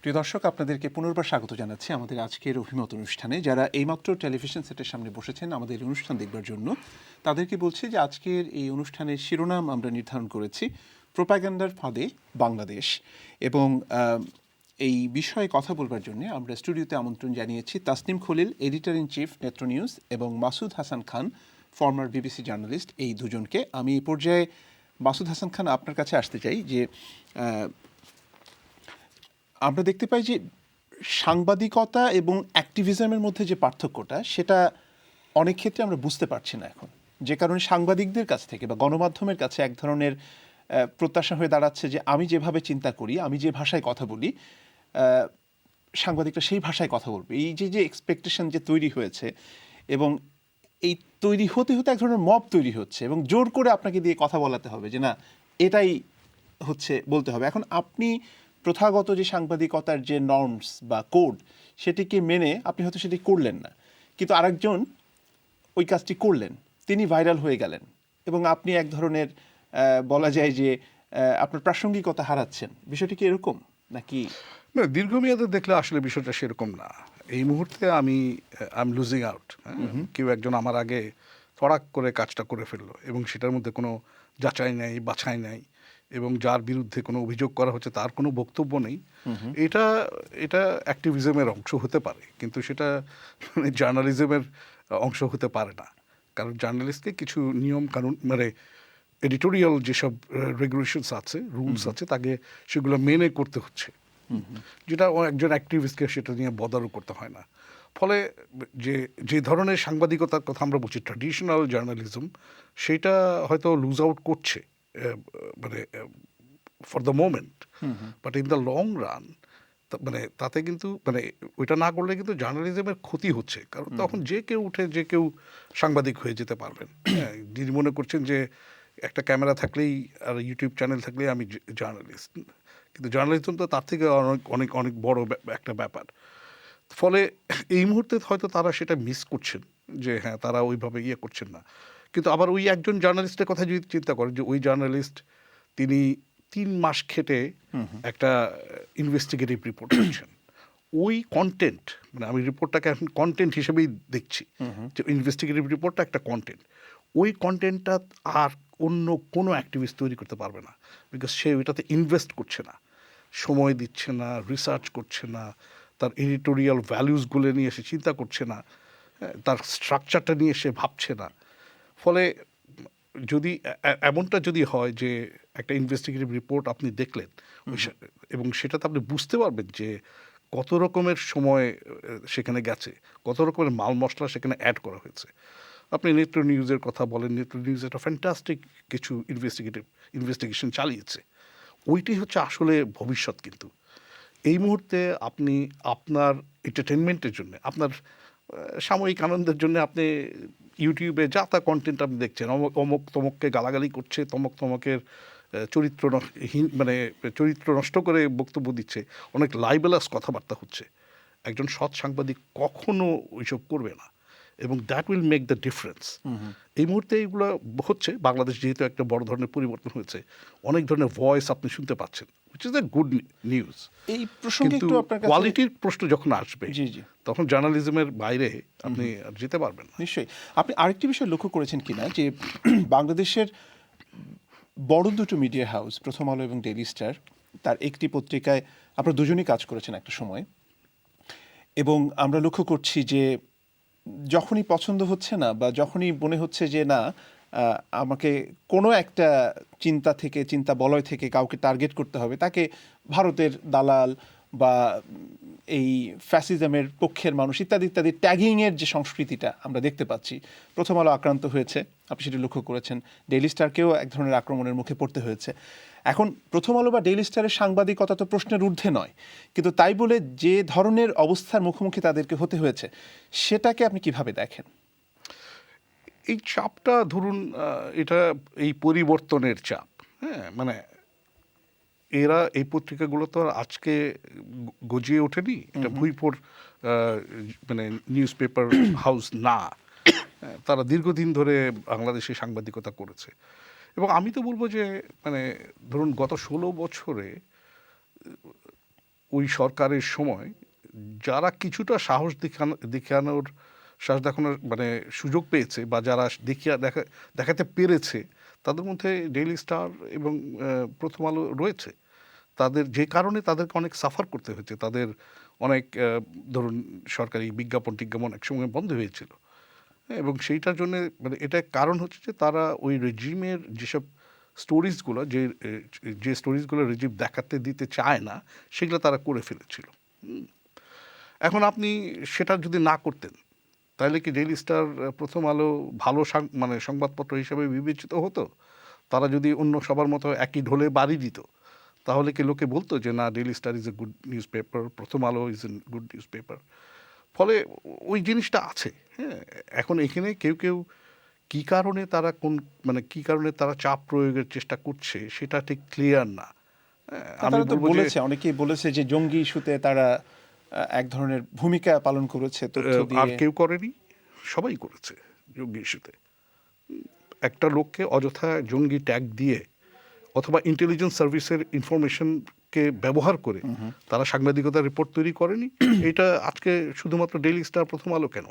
প্রিয় দর্শক, আপনাদেরকে পুনর্বার স্বাগত জানাচ্ছি আমাদের আজকের অভিমত অনুষ্ঠানে। যারা এইমাত্র টেলিভিশন সেটের সামনে বসেছেন আমাদের অনুষ্ঠান দেখবার জন্য, তাদেরকে বলছি যে আজকের এই অনুষ্ঠানের শিরোনাম আমরা নির্ধারণ করেছি প্রোপাগান্ডার ফাঁদে বাংলাদেশ। এবং এই বিষয়ে কথা বলবার জন্য আমরা স্টুডিওতে আমন্ত্রণ জানিয়েছি Tasnim Khalil, editor in chief Netra news, এবং Masud Hasan Khan, former BBC journalist, এই দুজনকে। আমি এই পর্যায়ে মাসুদ হাসান খান আপনার কাছে আসতে চাই যে আমরা দেখতে পাই যে সাংবাদিকতা এবং অ্যাক্টিভিজমের মধ্যে যে পার্থক্যটা, সেটা অনেক ক্ষেত্রে আমরা বুঝতে পারছি না এখন, যে কারণে সাংবাদিকদের কাছ থেকে বা গণমাধ্যমের কাছে এক ধরনের প্রত্যাশা হয়ে দাঁড়াচ্ছে যে আমি যেভাবে চিন্তা করি, আমি যে ভাষায় কথা বলি, সাংবাদিকরা সেই ভাষায় কথা বলবে। এই যে যে এক্সপেকটেশন যে তৈরি হয়েছে, এবং এই তৈরি হতে হতে এক ধরনের মব তৈরি হচ্ছে এবং জোর করে আপনাকে দিয়ে কথা বলাতে হবে যে না, এটাই হচ্ছে বলতে হবে। এখন আপনি প্রথাগত যে সাংবাদিকতার যে নর্মস বা কোড, সেটিকে মেনে আপনি হয়তো সেটি করলেন না, কিন্তু আরেকজন ওই কাজটি করলেন, তিনি ভাইরাল হয়ে গেলেন, এবং আপনি এক ধরনের বলা যায় যে আপনার প্রাসঙ্গিকতা হারাচ্ছেন। বিষয়টি কি এরকম নাকি? না, দীর্ঘমেয়াদে দেখলে আসলে বিষয়টা সেরকম না। এই মুহূর্তে আমি লুজিং আউট। কেউ একজন আমার আগে তড়াক করে কাজটা করে ফেললো এবং সেটার মধ্যে কোনো যাচাই নেই, বাছাই নেই, এবং যার বিরুদ্ধে কোনো অভিযোগ করা হচ্ছে তার কোনো বক্তব্য নেই। এটা এটা অ্যাক্টিভিজমের অংশ হতে পারে, কিন্তু সেটা জার্নালিজমের অংশ হতে পারে না। কারণ জার্নালিস্টকে কিছু নিয়ম কানুন, মানে এডিটোরিয়াল যেসব রেগুলেশনস আছে, রুলস আছে, তাকে সেগুলো মেনে করতে হচ্ছে, যেটা একজন অ্যাক্টিভিস্টকে সেটা নিয়ে বদারও করতে হয় না। ফলে যে ধরনের সাংবাদিকতার কথা আমরা বলছি, ট্র্যাডিশনাল জার্নালিজম, সেটা হয়তো লুজ আউট করছে, মানে for the moment. But in the long run, মানে তাতে কিন্তু মানে ওইটা না করলে কিন্তু জার্নালিজমের ক্ষতি হচ্ছে। কারণ তখন যে কেউ উঠে যে কেউ সাংবাদিক হয়ে যেতে পারবেন। যিনি মনে করছেন যে একটা ক্যামেরা থাকলেই আর ইউটিউব চ্যানেল থাকলেই আমি জার্নালিস্ট, কিন্তু জার্নালিজম তো তার থেকে অনেক অনেক অনেক বড় একটা ব্যাপার। ফলে এই মুহূর্তে হয়তো তারা সেটা মিস করছেন, যে হ্যাঁ, তারা ওইভাবে ইয়ে করছেন না। কিন্তু আবার ওই একজন জার্নালিস্টের কথা যদি চিন্তা করেন, যে ওই জার্নালিস্ট তিনি 3 মাস খেটে একটা ইনভেস্টিগেটিভ রিপোর্ট করছেন, ওই কন্টেন্ট, মানে আমি রিপোর্টটাকে এখন কন্টেন্ট হিসেবেই দেখছি, যে ইনভেস্টিগেটিভ রিপোর্টটা একটা কন্টেন্ট, ওই কন্টেন্টটা আর অন্য কোনো অ্যাক্টিভিস্ট তৈরি করতে পারবে না, বিকজ সে ওইটাতে ইনভেস্ট করছে না, সময় দিচ্ছে না, রিসার্চ করছে না, তার এডিটোরিয়াল ভ্যালুসগুলো নিয়ে সে চিন্তা করছে না, তার স্ট্রাকচারটা নিয়ে সে ভাবছে না। ফলে যদি এমনটা যদি হয় যে একটা ইনভেস্টিগেটিভ রিপোর্ট আপনি দেখলেন, এবং সেটাতে আপনি বুঝতে পারবেন যে কত রকমের সময় সেখানে গেছে, কত রকমের মাল মশলা সেখানে অ্যাড করা হয়েছে। আপনি নেত্র নিউজের কথা বলেন, নেত্র নিউজ একটা ফ্যান্টাস্টিক কিছু ইনভেস্টিগেশন চালিয়েছে। ওইটাই হচ্ছে আসলে ভবিষ্যৎ। কিন্তু এই মুহূর্তে আপনি আপনার এন্টারটেনমেন্টের জন্য, আপনার সাময়িক আনন্দের জন্য আপনি ইউটিউবে যা তা কন্টেন্ট আপনি দেখছেন, অমুক তমককে গালাগালি করছে, তমক তমকের মানে চরিত্র নষ্ট করে বক্তব্য দিচ্ছে, অনেক লাইবেলাস কথাবার্তা হচ্ছে। একজন সৎ সাংবাদিক কখনো ওইসব করবে না, এবং that will make the difference. এই মুহূর্তে এইগুলো হচ্ছে। বাংলাদেশ যেহেতু একটা বড় ধরনের পরিবর্তন হয়েছে, অনেক ধরনের ভয়েস আপনি শুনতে পাচ্ছেন, which is a good news. এই প্রসঙ্গে কিন্তু একটু আপনার কাছে কোয়ালিটির প্রশ্ন যখন আসবে, জি জি, তখন জার্নালিজমের বাইরে আপনি আর যেতে পারবেন না। নিশ্চয়ই। আপনি আরেকটি বিষয় লক্ষ্য করেছেন কিনা, যে বাংলাদেশের বড় দুটো মিডিয়া হাউস, প্রথম আলো এবং ডেইলি স্টার, তার একটি পত্রিকায় আপনারা দুজনেই কাজ করেছেন একটা সময়, এবং আমরা লক্ষ্য করছি যে যখনই পছন্দ হচ্ছে না বা যখনই মনে হচ্ছে যে না, আমাকে কোনো একটা চিন্তা বলয় থেকে কাউকে টার্গেট করতে হবে, তাকে ভারতের দালাল বা এই ফ্যাসিজমের পক্ষের মানুষ ইত্যাদি ইত্যাদি ট্যাগিংয়ের যে সংস্কৃতিটা আমরা দেখতে পাচ্ছি, প্রথম আলো আক্রান্ত হয়েছে, আপনি সেটি লক্ষ্য করেছেন। ডেইলি স্টারকেও এক ধরনের আক্রমণের মুখে পড়তে হয়েছে। এখন প্রথম আলো বা ডেইলি স্টারের সাংবাদিকতা তো প্রশ্নের ঊর্ধ্বে নয়, কিন্তু তাই বলে যে ধরনের অবস্থার মুখোমুখি তাদেরকে হতে হয়েছে, সেটাকে আপনি কিভাবে দেখেন? এই চাপটা ধরুন, এটা এই পরিবর্তনের চাপ। হ্যাঁ, মানে এরা এই পত্রিকাগুলো তো আর আজকে গজিয়ে ওঠেনি, এটা ভুইপুর মানে নিউজ পেপার হাউস না। তারা দীর্ঘদিন ধরে বাংলাদেশে সাংবাদিকতা করেছে, এবং আমি তো বলবো যে মানে ধরুন গত 16 বছরে ওই সরকারের সময় যারা কিছুটা সাহস দেখানোর মানে সুযোগ পেয়েছে বা যারা দেখাতে পেরেছে, তাদের মধ্যে ডেইলি স্টার এবং প্রথম আলো রয়েছে। তাদের যে কারণে তাদেরকে অনেক সাফার করতে হয়েছে, তাদের অনেক ধরুন সরকারি বিজ্ঞাপন একসময় বন্ধ হয়েছিল, এবং সেইটার জন্য মানে এটা কারণ হচ্ছে যে তারা ওই রেজিমের যেসব স্টোরিজগুলো যে স্টোরিজগুলো রেজিম দেখাতে দিতে চায় না, সেগুলো তারা করে ফেলেছিল। এখন আপনি সেটা যদি না করতেন, তাহলে কি ডেইলি স্টার, প্রথম আলো ভালো মানে সংবাদপত্র হিসেবে বিবেচিত হতো? তারা যদি অন্য সবার মতো একই ঢোলে বাড়ি দিত, তাহলে কি লোকে বলতো যে না, daily star is a good news paper, প্রথম আলো is a good news paper? ফলে ওই জিনিসটা আছে। হ্যাঁ, এখন এখানে কেউ কেউ কী কারণে তারা কী কারণে তারা চাপ প্রয়োগের চেষ্টা করছে সেটা ঠিক ক্লিয়ার না। আমি তারা তো বলবো যে বলেছে, অনেকেই বলেছে যে জঙ্গি ইস্যুতে তারা এক ধরনের ভূমিকা পালন করেছে তথ্য আর দিয়ে। কেউ করেনি, সবাই করেছে জঙ্গি ইস্যুতে। একটা লোককে অযথা জঙ্গি ট্যাগ দিয়ে অথবা ইন্টেলিজেন্স সার্ভিসের ইনফরমেশনকে ব্যবহার করে তারা সাংবাদিকতার রিপোর্ট তৈরি করেনি। এটা আজকে শুধুমাত্র ডেইলি স্টার, প্রথম আলো কেন,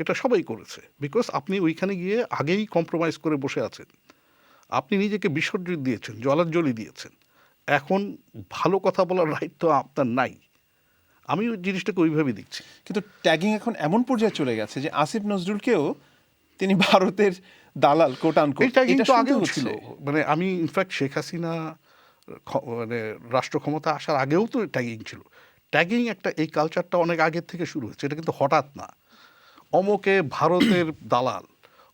এটা সবাই করেছে। বিকজ আপনি ওইখানে গিয়ে আগেই কম্প্রোমাইজ করে বসে আছেন, আপনি নিজেকে বিসর্জন দিয়েছেন, জলাঞ্জলি দিয়েছেন। এখন ভালো কথা বলার রাইট তো আপনার নাই। আমি ওই জিনিসটাকে ওইভাবেই দেখছি। কিন্তু ট্যাগিং এখন এমন পর্যায়ে চলে গেছে যে আসিফ নজরুলকেও তিনি ভারতের দালাল কোট আনকোট, এটা এটা কিন্তু শুনতে আগেও হচ্ছে। ছিল। মানে আমি ইনফ্যাক্ট শেখ হাসিনা মানে রাষ্ট্র ক্ষমতা আসার আগেও তো ট্যাগিং ছিল। ট্যাগিং এই কালচারটা অনেক আগের থেকে শুরু হচ্ছে, এটা কিন্তু হঠাৎ না। অমকে ভারতের দালাল,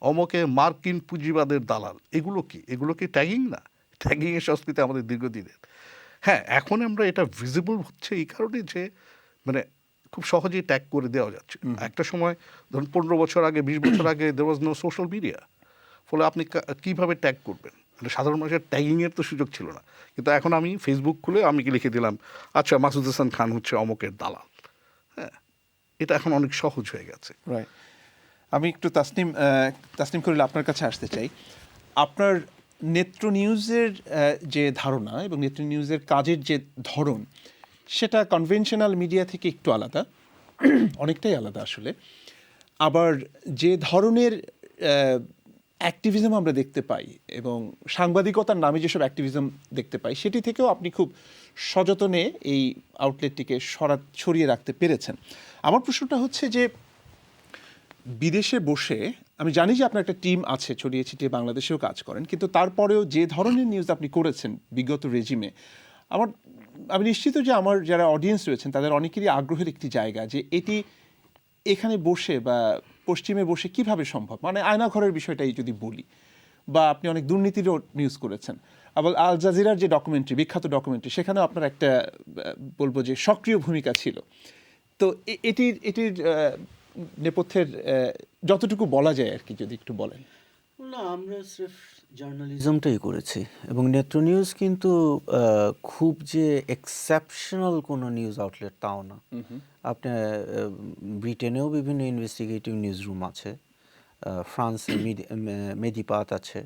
অমকে মার্কিন পুঁজিবাদের দালাল, এগুলো কি ট্যাগিং না? ট্যাগিংয়ের সংস্কৃতি আমাদের দীর্ঘদিনের। হ্যাঁ, এখন আমরা এটা ভিজিবল হচ্ছে এই কারণে যে মানে খুব সহজেই ট্যাগ করে দেওয়া যাচ্ছে। একটা সময় ধরুন 15 বছর আগে, 20 বছর আগে দেয়ার ওয়াজ নো সোশ্যাল মিডিয়া, ফলে আপনি কীভাবে ট্যাগ করবেন? মানে সাধারণ মানুষের ট্যাগিংয়ের তো সুযোগ ছিল না। কিন্তু এখন আমি ফেসবুক খুলে আমি কি লিখে দিলাম, আচ্ছা মাসুদ হাসান খান হচ্ছে অমকের দালাল। হ্যাঁ, এটা এখন অনেক সহজ হয়ে গেছে। রাইট। আমি একটু তাসনিম করিল আপনার কাছে আসতে চাই। আপনার নেত্র নিউজের যে ধারণা এবং নেত্র নিউজের কাজের যে ধরন, সেটা কনভেনশনাল মিডিয়া থেকে একটু আলাদা, অনেকটাই আলাদা আসলে। আবার যে ধরনের অ্যাক্টিভিজম আমরা দেখতে পাই এবং সাংবাদিকতার নামে যেসব অ্যাক্টিভিজম দেখতে পাই, সেটি থেকেও আপনি খুব সযতনে এই আউটলেটটিকে ছড়িয়ে রাখতে পেরেছেন। আমার প্রশ্নটা হচ্ছে যে বিদেশে বসে, আমি জানি যে আপনার একটা টিম আছে, ছড়িয়ে ছিটিয়ে বাংলাদেশেও কাজ করেন, কিন্তু তারপরেও যে ধরনের নিউজ আপনি করেছেন বিগত রেজিমে, আমি নিশ্চিত যে আমার যারা অডিয়েন্স রয়েছেন তাদের অনেকেরই আগ্রহের একটি জায়গা যে এটি এখানে বসে বা পশ্চিমে বসে কিভাবে সম্ভব। মানে আয়নাঘরের বিষয়টাই যদি বলি, বা আপনি অনেক দুর্নীতিরও নিউজ করেছেন। আবার আল জাজিরার যে ডকুমেন্টারি, বিখ্যাত ডকুমেন্টারি, সেখানেও আপনার একটা বলবো যে সক্রিয় ভূমিকা ছিল। তো এটির নেপথ্যের যতটুকু বলা যায় আর কি, যদি একটু বলেন। না, আমরা স্রেফ জার্নালিজমটাই করেছি, এবং নেত্র নিউজ কিন্তু খুব যে এক্সেপশনাল কোনো নিউজ আউটলেট তাও না। আপনি ব্রিটেনেও বিভিন্ন ইনভেস্টিগেটিভ নিউজ রুম আছে, ফ্রান্সে মেডিপাত আছে,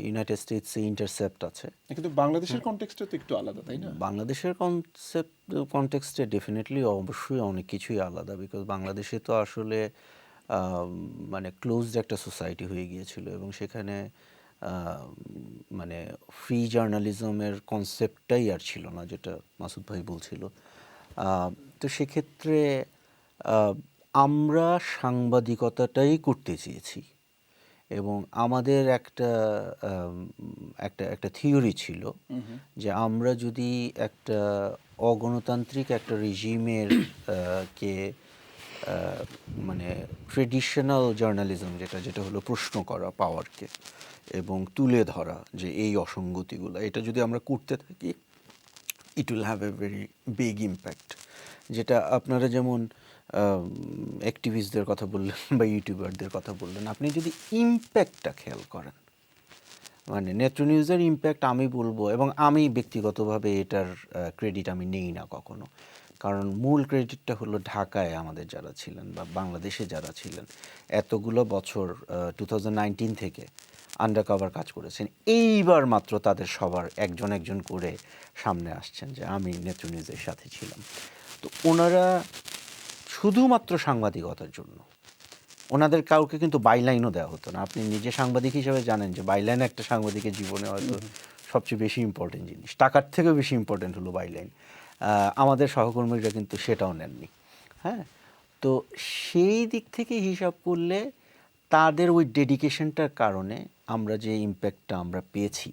ইউনাইটেড স্টেটসে ইন্টারসেপ্ট আছে। কিন্তু বাংলাদেশের কনটেক্সটটা তো একটু আলাদা, তাই না? বাংলাদেশের কনটেক্সটে ডেফিনেটলি অবশ্যই অনেক কিছুই আলাদা, বিকজ বাংলাদেশে তো আসলে মানে ক্লোজড একটা সোসাইটি হয়ে গিয়েছিল, এবং সেখানে মানে ফ্রি জার্নালিজমের কনসেপ্টটাই আর ছিল না, যেটা মাসুদ ভাই বলছিল। তো সেক্ষেত্রে আমরা সাংবাদিকতাটাই করতে চেয়েছি, এবং আমাদের একটা থিওরি ছিল যে আমরা যদি একটা অগণতান্ত্রিক একটা রেজিমের কে মানে ট্রেডিশনাল জার্নালিজম যেটা হলো প্রশ্ন করা পাওয়ারকে এবং তুলে ধরা যে এই অসঙ্গতিগুলো, এটা যদি আমরা করতে থাকি, it will have a very big impact. যেটা আপনারা যেমন অ্যাক্টিভিস্টদের কথা বললেন বা ইউটিউবারদের কথা বললেন, আপনি যদি ইম্প্যাক্টটা খেয়াল করেন, মানে নেত্র নিউজের ইম্প্যাক্ট আমি বলবো, এবং আমি ব্যক্তিগতভাবে এটার ক্রেডিট আমি নেই না কখনো, কারণ মূল ক্রেডিটটা হলো ঢাকায় আমাদের যারা ছিলেন বা বাংলাদেশে যারা ছিলেন এতগুলো বছর, 2019 থেকে আন্ডারকভার কাজ করেছেন, এইবার মাত্র তাদের সবার একজন একজন করে সামনে আসছেন যে আমি নেত্র নিউজের সাথে ছিলাম। তো ওনারা শুধুমাত্র সাংবাদিকতার জন্য, ওনাদের কাউকে কিন্তু বাইলাইনও দেওয়া হতো না। আপনি নিজে সাংবাদিক হিসেবে জানেন যে বাইলাইন একটা সাংবাদিকের জীবনে হয়তো সবচেয়ে বেশি ইম্পর্টেন্ট জিনিস, টাকার থেকেও বেশি ইম্পর্টেন্ট হলো বাইলাইন। আমাদের সহকর্মীরা কিন্তু সেটাও নেননি। হ্যাঁ, তো সেই দিক থেকে হিসাব করলে তাদের ওই ডেডিকেশনটার কারণে আমরা যে ইম্প্যাক্টটা আমরা পেয়েছি,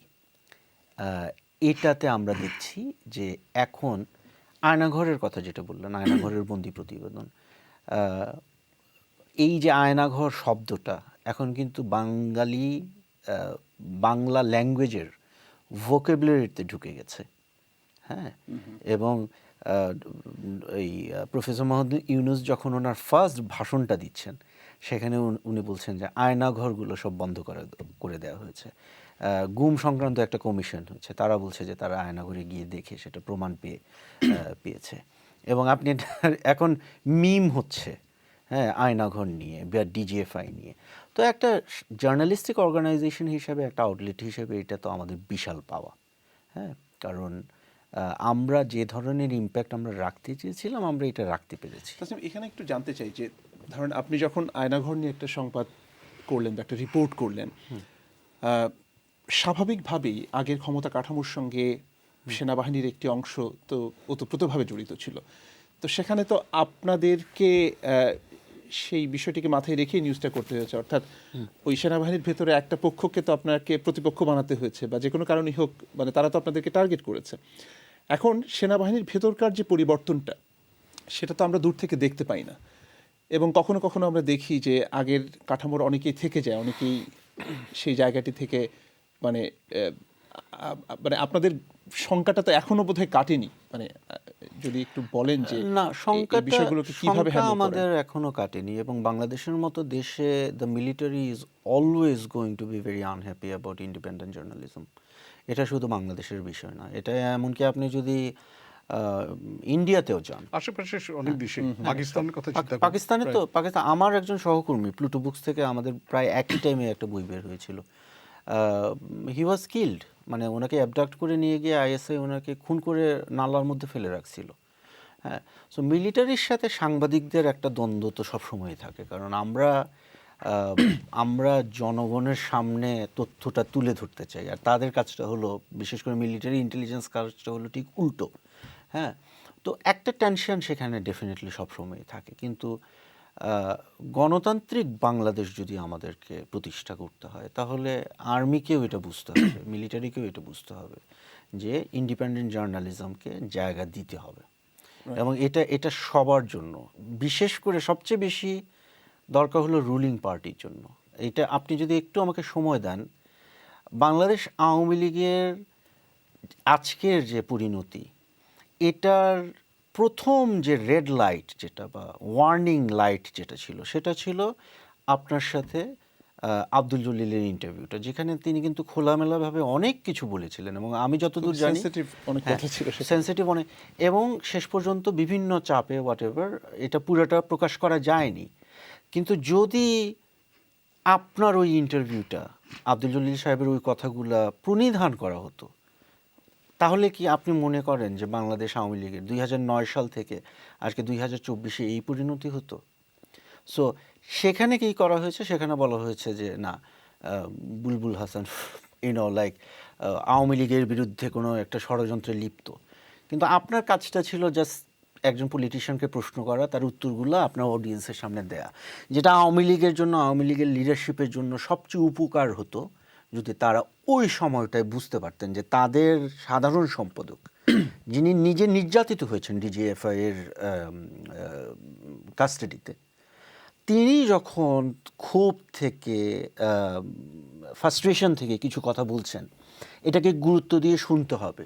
এটাতে আমরা দেখছি যে এখন আয়নাঘরের কথা যেটা বললেন, আয়নাঘরের বন্দি প্রতিবেদন, এই যে আয়নাঘর শব্দটা এখন কিন্তু বাংলা ল্যাঙ্গুয়েজের ভোকাবুলারিতে ঢুকে গেছে। হ্যাঁ, এবং এই প্রফেসর মোহাম্মদ ইউনূস যখন ওনার ফার্স্ট ভাষণটা দিচ্ছেন, সেখানে উনি বলছেন যে আয়নাঘরগুলো সব বন্ধ করে দেওয়া হয়েছে। গুম সংক্রান্ত একটা কমিশন হয়েছে, তারা বলছে যে তারা আয়নাঘরে গিয়ে দেখে সেটা প্রমাণ পেয়েছে। এবং আপনি এখন মিম হচ্ছে, হ্যাঁ, আয়নাঘর নিয়ে বা ডিজিএফআই নিয়ে। তো একটা জার্নালিস্টিক অর্গানাইজেশন হিসেবে, একটা আউটলেট হিসেবে এটা তো আমাদের বিশাল পাওয়া। হ্যাঁ, কারণ আমরা যে ধরনের ইম্প্যাক্ট আমরা রাখতে চেয়েছিলাম আমরা এটা রাখতে পেরেছি। এখানে একটু জানতে চাই যে ধরেন আপনি যখন আয়নাঘর নিয়ে একটা সংবাদ করলেন বা একটা রিপোর্ট করলেন, স্বাভাবিকভাবেই আগের ক্ষমতা কাঠামোর সঙ্গে সেনাবাহিনীর একটি অংশ তো ওতপ্রোতভাবে জড়িত ছিল। তো সেখানে তো আপনাদেরকে সেই বিষয়টিকে মাথায় রেখে নিউজটা করতে হয়েছে, অর্থাৎ ওই সেনাবাহিনীর ভেতরে একটা পক্ষকে তো আপনাকে প্রতিপক্ষ বানাতে হয়েছে, বা যে কোনো কারণেই হোক, মানে তারা তো আপনাদেরকে টার্গেট করেছে। এখন সেনাবাহিনীর ভেতরকার যে পরিবর্তনটা, সেটা তো আমরা দূর থেকে দেখতে পাই না, এবং কখনো কখনো আমরা দেখি যে আগের কাঠামোর অনেকেই থেকে যায়, অনেকেই সেই জায়গাটি থেকে মানে মানে আপনাদের শঙ্কাটা তো এখনো বোধহয় কাটেনি। মানে যদি একটু বলেন যে না, এই বিষয়গুলোকে কিভাবে হ্যান্ডেল করেন? আমাদের এখনো কাটেনি, এবং বাংলাদেশের মতো দেশে the military is always going to be very unhappy about independent journalism. এটা শুধু বাংলাদেশের বিষয় না, এটা এমনকি আপনি যদি ইন্ডিয়াতেও যান, আশেপাশে অনেক দেশে, পাকিস্তানের কথা চিন্তা করুন। পাকিস্তানে তো আমার একজন সহকর্মী প্লুটো বুকস থেকে আমাদের প্রায় একই টাইমে একটা বই বের হয়েছিল। হি ওয়াজ কিল্ড, মানে ওনাকে অ্যাবডাক্ট করে নিয়ে গিয়ে আইএসআই ওনাকে খুন করে নালার মধ্যে ফেলে রাখছিল। হ্যাঁ, সো মিলিটারির সাথে সাংবাদিকদের একটা দ্বন্দ্ব তো সবসময়ই থাকে, কারণ আমরা জনগণের সামনে তথ্যটা তুলে ধরতে চাই, আর তাদের কাজটা হলো, বিশেষ করে মিলিটারি ইন্টেলিজেন্স কাজটা হলো ঠিক উল্টো। হ্যাঁ, তো একটা টেনশন সেখানে ডেফিনেটলি সবসময়ই থাকে, কিন্তু গণতান্ত্রিক বাংলাদেশ যদি আমাদেরকে প্রতিষ্ঠা করতে হয়, তাহলে আর্মিকেও এটা বুঝতে হবে, মিলিটারিকেও এটা বুঝতে হবে যে ইন্ডিপেন্ডেন্ট জার্নালিজমকে জায়গা দিতে হবে, এবং এটা সবার জন্য, বিশেষ করে সবচেয়ে বেশি দরকার হলো রুলিং পার্টির জন্য। এটা আপনি যদি একটু আমাকে সময় দেন, বাংলাদেশ আওয়ামী লীগের আজকের যে পরিণতি, এটার প্রথম যে রেড লাইট যেটা বা ওয়ার্নিং লাইট যেটা ছিল, সেটা ছিল আপনার সাথে আব্দুল জলিলের ইন্টারভিউটা, যেখানে তিনি কিন্তু খোলামেলাভাবে অনেক কিছু বলেছিলেন, এবং আমি যতদূর জানি সেন্সিটিভ অনেক, এবং শেষ পর্যন্ত বিভিন্ন চাপে হোয়াটএভার এটা পুরোটা প্রকাশ করা যায়নি। কিন্তু যদি আপনার ওই ইন্টারভিউটা, আব্দুল জলিল সাহেবের ওই কথাগুলা প্রণিধান করা হতো, তাহলে কি আপনি মনে করেন যে বাংলাদেশ আওয়ামী লীগের 2009 সাল থেকে আজকে 2024-এ এই পরিণতি হতো? সো সেখানে কি করা হয়েছে, সেখানে বলা হয়েছে যে না, বুলবুল হাসান লাইক আওয়ামী লীগের বিরুদ্ধে কোনো একটা ষড়যন্ত্রে লিপ্ত। কিন্তু আপনার কাজটা ছিল জাস্ট একজন পলিটিশিয়ানকে প্রশ্ন করা, তার উত্তরগুলো আপনার অডিয়েন্সের সামনে দেয়া, যেটা আওয়ামী লীগের জন্য, আওয়ামী লীগের লিডারশিপের জন্য সবচেয়ে উপকার হতো যদি তারা ওই সময়টায় বুঝতে পারতেন যে তাদের সাধারণ সম্পাদক, যিনি নিজে নির্যাতিত হয়েছেন ডিজিএফআই এর কাস্টাডিতে, তিনি যখন ক্ষোভ থেকে, ফ্রাস্ট্রেশন থেকে কিছু কথা বলছেন, এটাকে গুরুত্ব দিয়ে শুনতে হবে,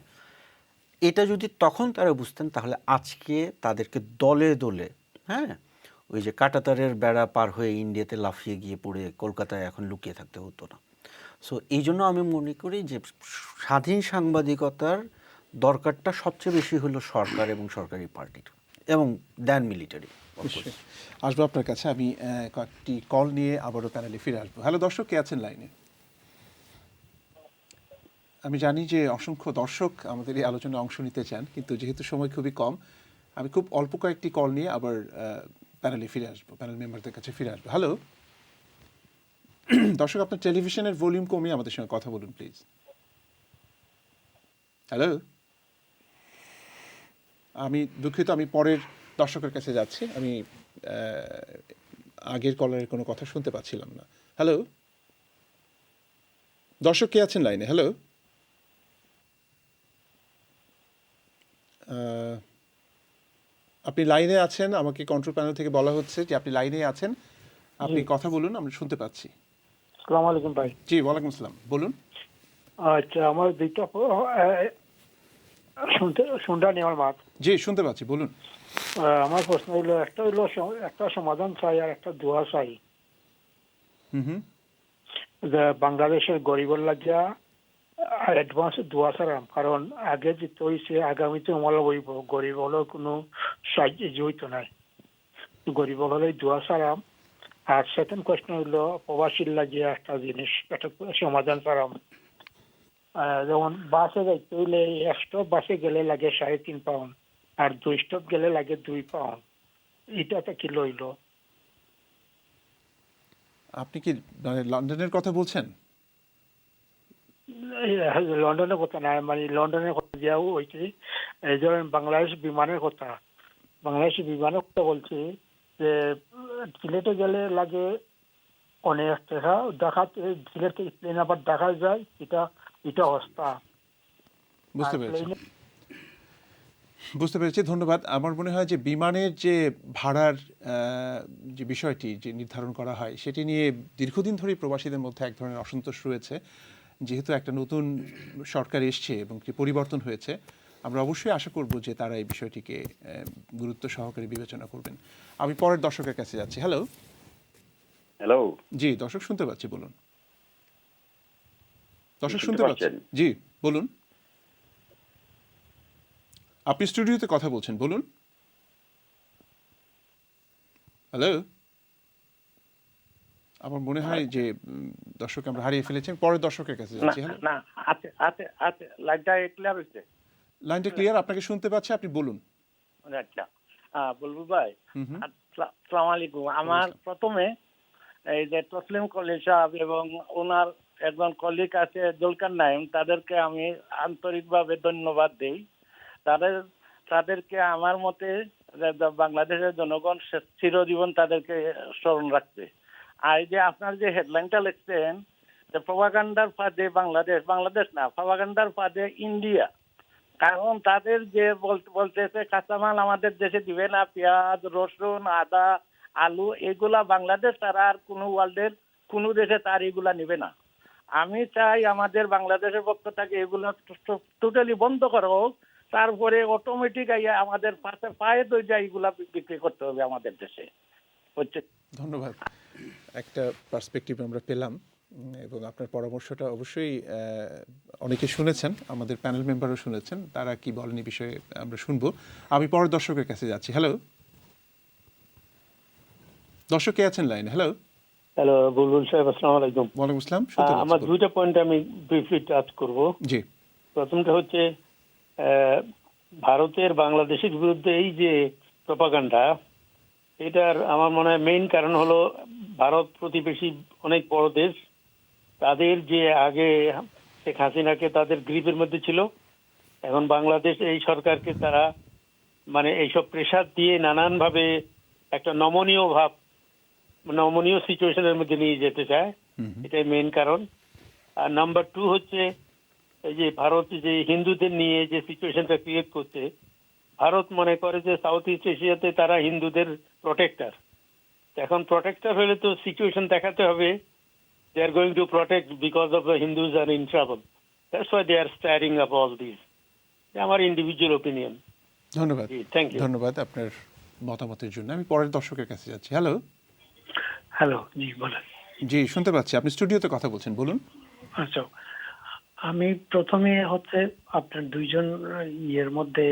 এটা যদি তখন তারা বুঝতেন, তাহলে আজকে তাদেরকে দলে দলে, হ্যাঁ, ওই যে কাঁটাতারের বেড়া পার হয়ে ইন্ডিয়াতে লাফিয়ে গিয়ে পড়ে কলকাতায় এখন লুকিয়ে থাকতে হতো না। সো এই জন্য আমি মনে করি যে স্বাধীন সাংবাদিকতার দরকারটা সবচেয়ে বেশি হলো সরকার এবং সরকারি পার্টির, এবং দেন মিলিটারি। আসবো আপনার কাছে, আমি কয়েকটি কল নিয়ে আবারও প্যানেলে ফিরে আসবো। হ্যালো দর্শক, কে আছেন লাইনে? আমি জানি যে অসংখ্য দর্শক আমাদের এই আলোচনায় অংশ নিতে চান, কিন্তু যেহেতু সময় খুবই কম, আমি খুব অল্প কয়েকটি কল নিয়ে আবার প্যানেলে ফিরে আসবো, প্যানেল মেম্বারদের কাছে ফিরে আসবো। হ্যালো দর্শক, আপনার টেলিভিশনের ভলিউম কমিয়ে আমাদের সঙ্গে কথা বলুন প্লিজ। হ্যালো, আমি দুঃখিত, আমি পরের দর্শকের কাছে যাচ্ছি। আমি আগের কলারের কোনো কথা শুনতে পাচ্ছিলাম না। হ্যালো দর্শক, কে আছেন লাইনে? হ্যালো, আপনি লাইনে আছেন, আমাকে কন্ট্রোল প্যানেল থেকে বলা হচ্ছে যে আপনি লাইনে আছেন, আপনি কথা বলুন, আমরা শুনতে পাচ্ছি। আসসালামু আলাইকুম ভাই। জি, ওয়ালাইকুম আসসালাম, বলুন। আচ্ছা, আমার দুইটা শুনতে নেই আমার মাত। জি, শুনতে পাচ্ছি, বলুন। আমার প্রশ্ন হইলো, একটা সমাধান চাই আর একটা দোয়া চাই। হুম হুম। যে বাংলাদেশের গরিবের লাগিয়া অ্যাডভান্স দোয়া ছাড়াম, কারণ আগে যেতে হয়েছে আগামীতে আমার হইব, গরিব হলেও কোনো সাহায্য হইতো নাই, গরিব হলে দোয়া ছাড়াম। আর সেকেন্ড কোয়েশ্চন হইলো, প্রবাসীর লাগিয়া একটা জিনিস, একটা সমাধান ছাড়াম। যেমন বাসে যাইতে হইলে 1 স্টপ বাসে গেলে লাগে 3.5 পাউন্ড, আর 2 স্টপ গেলে লাগে 2 পাউন্ড। এটা কি লইলো? আপনি কি মানে লন্ডনের কথা বলছেন? লন্ডনের কথা না, মানে লন্ডনের কথা দিয়াও হইছে। এই ধরেন বাংলাদেশ বিমানের কথা, বাংলাদেশ বিমানের কথা বলছি যে সিলেটে গেলে লাগে অনেক টাকা, সিলেট থেকে প্লেন আবার দেখা যায়, এটা অবস্থা। বুঝতে আর পেরেছি, প্লেনে বুঝতে পেরেছি, ধন্যবাদ। আমার মনে হয় যে বিমানের যে ভাড়ার যে বিষয়টি যে নির্ধারণ করা হয়, সেটি নিয়ে দীর্ঘদিন ধরেই প্রবাসীদের মধ্যে এক ধরনের অসন্তোষ রয়েছে। যেহেতু একটা নতুন সরকার এসছে এবং কি পরিবর্তন হয়েছে, আমরা অবশ্যই আশা করব যে তারা এই বিষয়টিকে গুরুত্ব সহকারে বিবেচনা করবেন। আমি পরের দর্শকের কাছে যাচ্ছি। হ্যালো। হ্যালো, জি, দর্শক শুনতে পাচ্ছি, বলুন। দর্শক শুনতে শুনতে পাচ্ছি, পাচ্ছেন? জি বলুন। আপনি স্টুডিওতে কথা বলছেন, বলুন। হ্যালো। আমার মনে হয় যে দর্শক আমরা হারিয়ে ফেলেছেন, পরের দর্শকের কাছে না যাচ্ছি। হ্যালো, না, আছে আছে আছে, লাইনটা ক্লিয়ার হয়েছে। লাইনটা ক্লিয়ার, আপনাকে শুনতে পাচ্ছি, আপনি বলুন। আচ্ছা, বুলবুল ভাই, হুম হুম। আসসালামু আলাইকুম। আমার প্রথমে এই যে তসলিম কলির সাহেব এবং ওনার একজন কলিগ আছে জুলকার নাইম, তাদেরকে আমি আন্তরিকভাবে ধন্যবাদ দেই। তাদের তাদেরকে আমার মতে বাংলাদেশের জনগণ চিরজীবন তাদেরকে স্মরণ রাখবে। আর এই যে আপনার যে হেডলাইনটা লিখছেন যে প্রপাগান্ডার ফাঁদে বাংলাদেশ, বাংলাদেশ না, প্রপাগান্ডার ফাঁদে ইন্ডিয়া, কারণ তাদের যে বলতেছে কাঁচামাল আমাদের দেশে দিবে না, পেঁয়াজ, রসুন, আদা, আলু, এগুলা বাংলাদেশ তারা আর কোনো ওয়ার্ল্ডের কোনো দেশে তার এগুলা নিবে না। আমি চাই আমাদের বাংলাদেশের পক্ষ থেকে এগুলো টোটালি বন্ধ করা হোক, তারপরে অটোমেটিক আমাদের পায়ে তো এগুলা বিক্রি করতে হবে আমাদের দেশে হচ্ছে। ধন্যবাদ। একটা পার্সপেক্টিভ আমরা পেলাম, এবং আপনার পরামর্শটা অবশ্যই অনেকে শুনেছেন, আমাদের প্যানেল মেম্বারও শুনেছেন, তারা কি বলেন এই বিষয়ে আমরা শুনবো। আমি পরের দর্শকের কাছে যাচ্ছি। হ্যালো দর্শক, কে আছেন লাইনে? হ্যালো। হ্যালো বুলবুল সাহেব, আসসালামু আলাইকুম। ওয়ালাইকুম আসসালাম, শুনতে আমার পাচ্ছি, দুইটা পয়েন্ট আমি ব্রিফলি টাচ করব। জি। প্রথমটা হচ্ছে ভারতের বাংলাদেশের বিরুদ্ধে এই যে প্রপাগান্ডা, এটার আমার মনে হয় মেইন কারণ হলো ভারত প্রতিবেশী অনেক বড় দেশ, তাদের যে আগে শেখ হাসিনাকে তাদের গ্রিপের মধ্যে ছিল, এখন বাংলাদেশ এই সরকারকে তারা মানে এইসব প্রেসার দিয়ে নানানভাবে একটা নমনীয় সিচুয়েশনের মধ্যে নিয়ে যেতে চায়, এটাই মেইন কারণ। আর নাম্বার 2 হচ্ছে এই যে ভারত যে হিন্দুদের নিয়ে যে সিচুয়েশনটা ক্রিয়েট করছে, ভারত মনে করে যে সাউথ ইস্ট এশিয়াতে তারা হিন্দুদের প্রোটেক্টর। এখন প্রোটেক্টর হলে তো সিচুয়েশন দেখাতে হবে they are going to protect because of the Hindus are in trouble, that's why they are staring up all this. আমার ইন্ডিভিজুয়াল ওপিনিয়ন। ধন্যবাদ, থ্যাংক ইউ। ধন্যবাদ আপনার মতামতের জন্য। আমি পরের দর্শকের কাছে যাচ্ছি। হ্যালো। হ্যালো, জি বলেন। জি, শুনতে পাচ্ছি, আপনি স্টুডিওতে কথা বলছেন, বলুন। আচ্ছা, আমি প্রথমে হচ্ছে আপনার দুইজন ইয়ের মধ্যে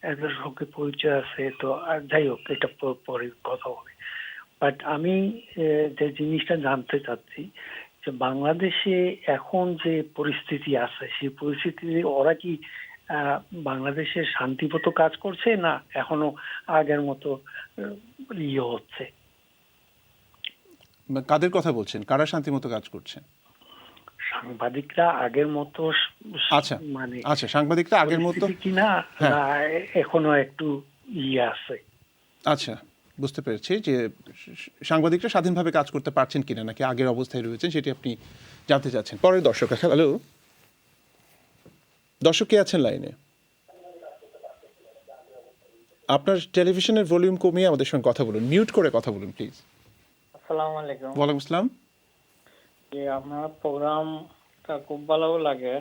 একজন সঙ্গে পরিচয় আছে, তো আর যাই হোক এটা পরে কথা হবে। বাট আমি যে জিনিসটা জানতে চাচ্ছি যে বাংলাদেশে এখন যে পরিস্থিতি আছে সেই পরিস্থিতিতে ওরা কি বাংলাদেশে শান্তিপত কাজ করছে না এখনো আগের মতো হচ্ছে? কাদের কথা বলছেন, কারা শান্তিমতো কাজ করছেন? সাংবাদিকরা আগের মতো আচ্ছা মানে আচ্ছা, সাংবাদিকরা আগের মতো, পরিস্থিতি কিনা হ্যাঁ। না এখনো একটু আছে? আচ্ছা, বুঝতে পেরেছি যে সাংবাদিকরা স্বাধীনভাবে কাজ করতে পারছেন কিনা নাকি আগের অবস্থায় রয়েছেন সেটি আপনি জানতে চাচ্ছেন। পরের দর্শক, হ্যালো দর্শক, কে আছেন লাইনে? আপনার টেলিভিশনের ভলিউম কমিয়ে আমাদের সঙ্গে কথা বলুন, মিউট করে কথা বলুন প্লিজ। আসসালামু আলাইকুম। ওয়ালাইকুম আসসালাম। যে আপনার প্রোগ্রামটা খুব ভালো লাগে।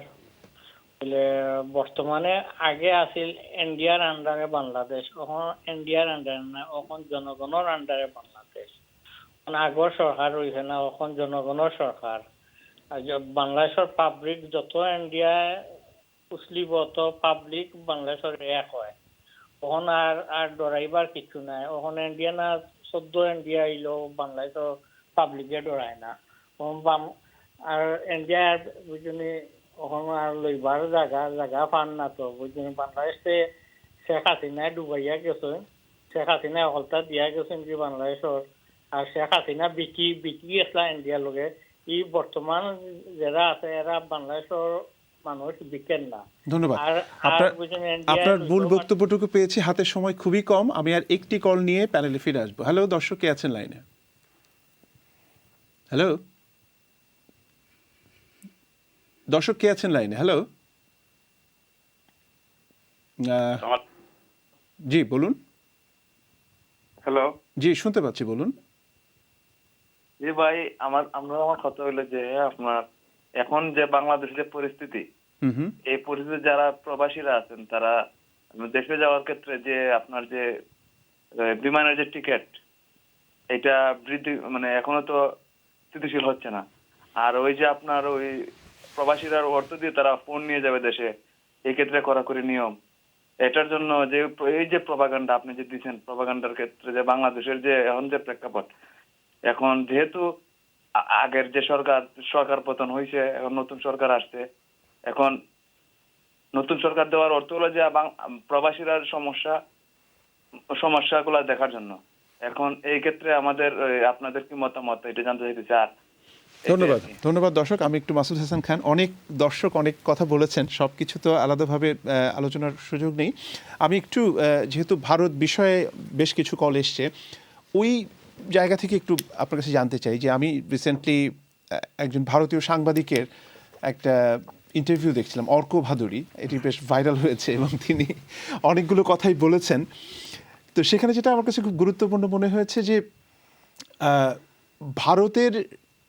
বলে বর্তমানে আগে আছিল ইন্ডিয়ার আন্ডারে বাংলাদেশ, এখন ইন্ডিয়ার আন্ডারে না, এখন জনগণের আন্ডারে বাংলাদেশ। আগর সরকার রয়েছে না, এখন জনগণের সরকার। আর বাংলাদেশের পাবলিক যত ইন্ডিয়ায় উসলিব তো পাবলিক বাংলাদেশের এক হয়। এখন আর ডরাইবার কিছু নাই। এখন ইন্ডিয়া না 14 ইন্ডিয়া আইলো বাংলাদেশের পাবলিকে ডরায় না। আর ইন্ডিয়ার বুঝলি ওখানে আর লইবার জায়গা পান না তো বুঝলি। বাংলাদেশে শেখ হাসিনায় ডুবাইয়া গেছে, শেখ হাসিনা হলতা দিয়া গেছেন কি বাংলাদেশের। আর শেখ হাসিনা বিকি গেছিলা ইন্ডিয়ার লগে। এই বর্তমান যারা আছে এরা বাংলাদেশের মানুষ বিকেন না। ধন্যবাদ। আর আপনার মূল বক্তব্যটুকু পেয়েছি, হাতের সময় খুবই কম। আমি আর একটি কল নিয়ে প্যানেলে ফিরে আসবো। হ্যালো দর্শক, কে আছেন লাইনে? হ্যালো দর্শক, কে আছেন লাইনে? হ্যালো, জি বলুন। হ্যালো, জি শুনতে পাচ্ছি, বলুন। জি ভাই, আমার কথা হইলো যে আপনার এখন যে বাংলাদেশের যে পরিস্থিতি, হুম হুম এই পরিস্থিতি যারা প্রবাসীরা আছেন তারা দেশে যাওয়ার ক্ষেত্রে যে আপনার যে বিমানের যে টিকিট, এটা বৃদ্ধি মানে এখনো তো স্থিতিশীল হচ্ছে না। আর ওই যে আপনার ওই প্রবাসীরা অর্থ দিয়ে তারা ফোন নিয়ে যাবে দেশে, এই ক্ষেত্রে কড়াকড়ি নিয়ম। এটার জন্য যে এই যে প্রপাগান্ডা আপনি যে দিচ্ছেন, প্রপাগান্ডার ক্ষেত্রে যে বাংলাদেশের যে এখন যে প্রেক্ষাপট, এখন যেহেতু আগের যে সরকার পতন হয়েছে, এখন নতুন সরকার আসছে। এখন নতুন সরকার দেওয়ার অর্থ হলো যে প্রবাসীরা সমস্যাগুলো দেখার জন্য। এখন এই ক্ষেত্রে আমাদের আপনাদের কি মতামত এটা জানতে চাইতেছি। আর ধন্যবাদ দর্শক। আমি একটু মাসুদ হাসান খান, অনেক দর্শক অনেক কথা বলেছেন, সব কিছু তো আলাদাভাবে আলোচনার সুযোগ নেই। আমি একটু যেহেতু ভারত বিষয়ে বেশ কিছু কল এসছে, ওই জায়গা থেকে একটু আপনার কাছে জানতে চাই যে আমি রিসেন্টলি একজন ভারতীয় সাংবাদিকের একটা ইন্টারভিউ দেখছিলাম, অর্ক ভাদুরী, এটি বেশ ভাইরাল হয়েছে এবং তিনি অনেকগুলো কথাই বলেছেন। তো সেখানে যেটা আমার কাছে খুব গুরুত্বপূর্ণ মনে হয়েছে যে ভারতের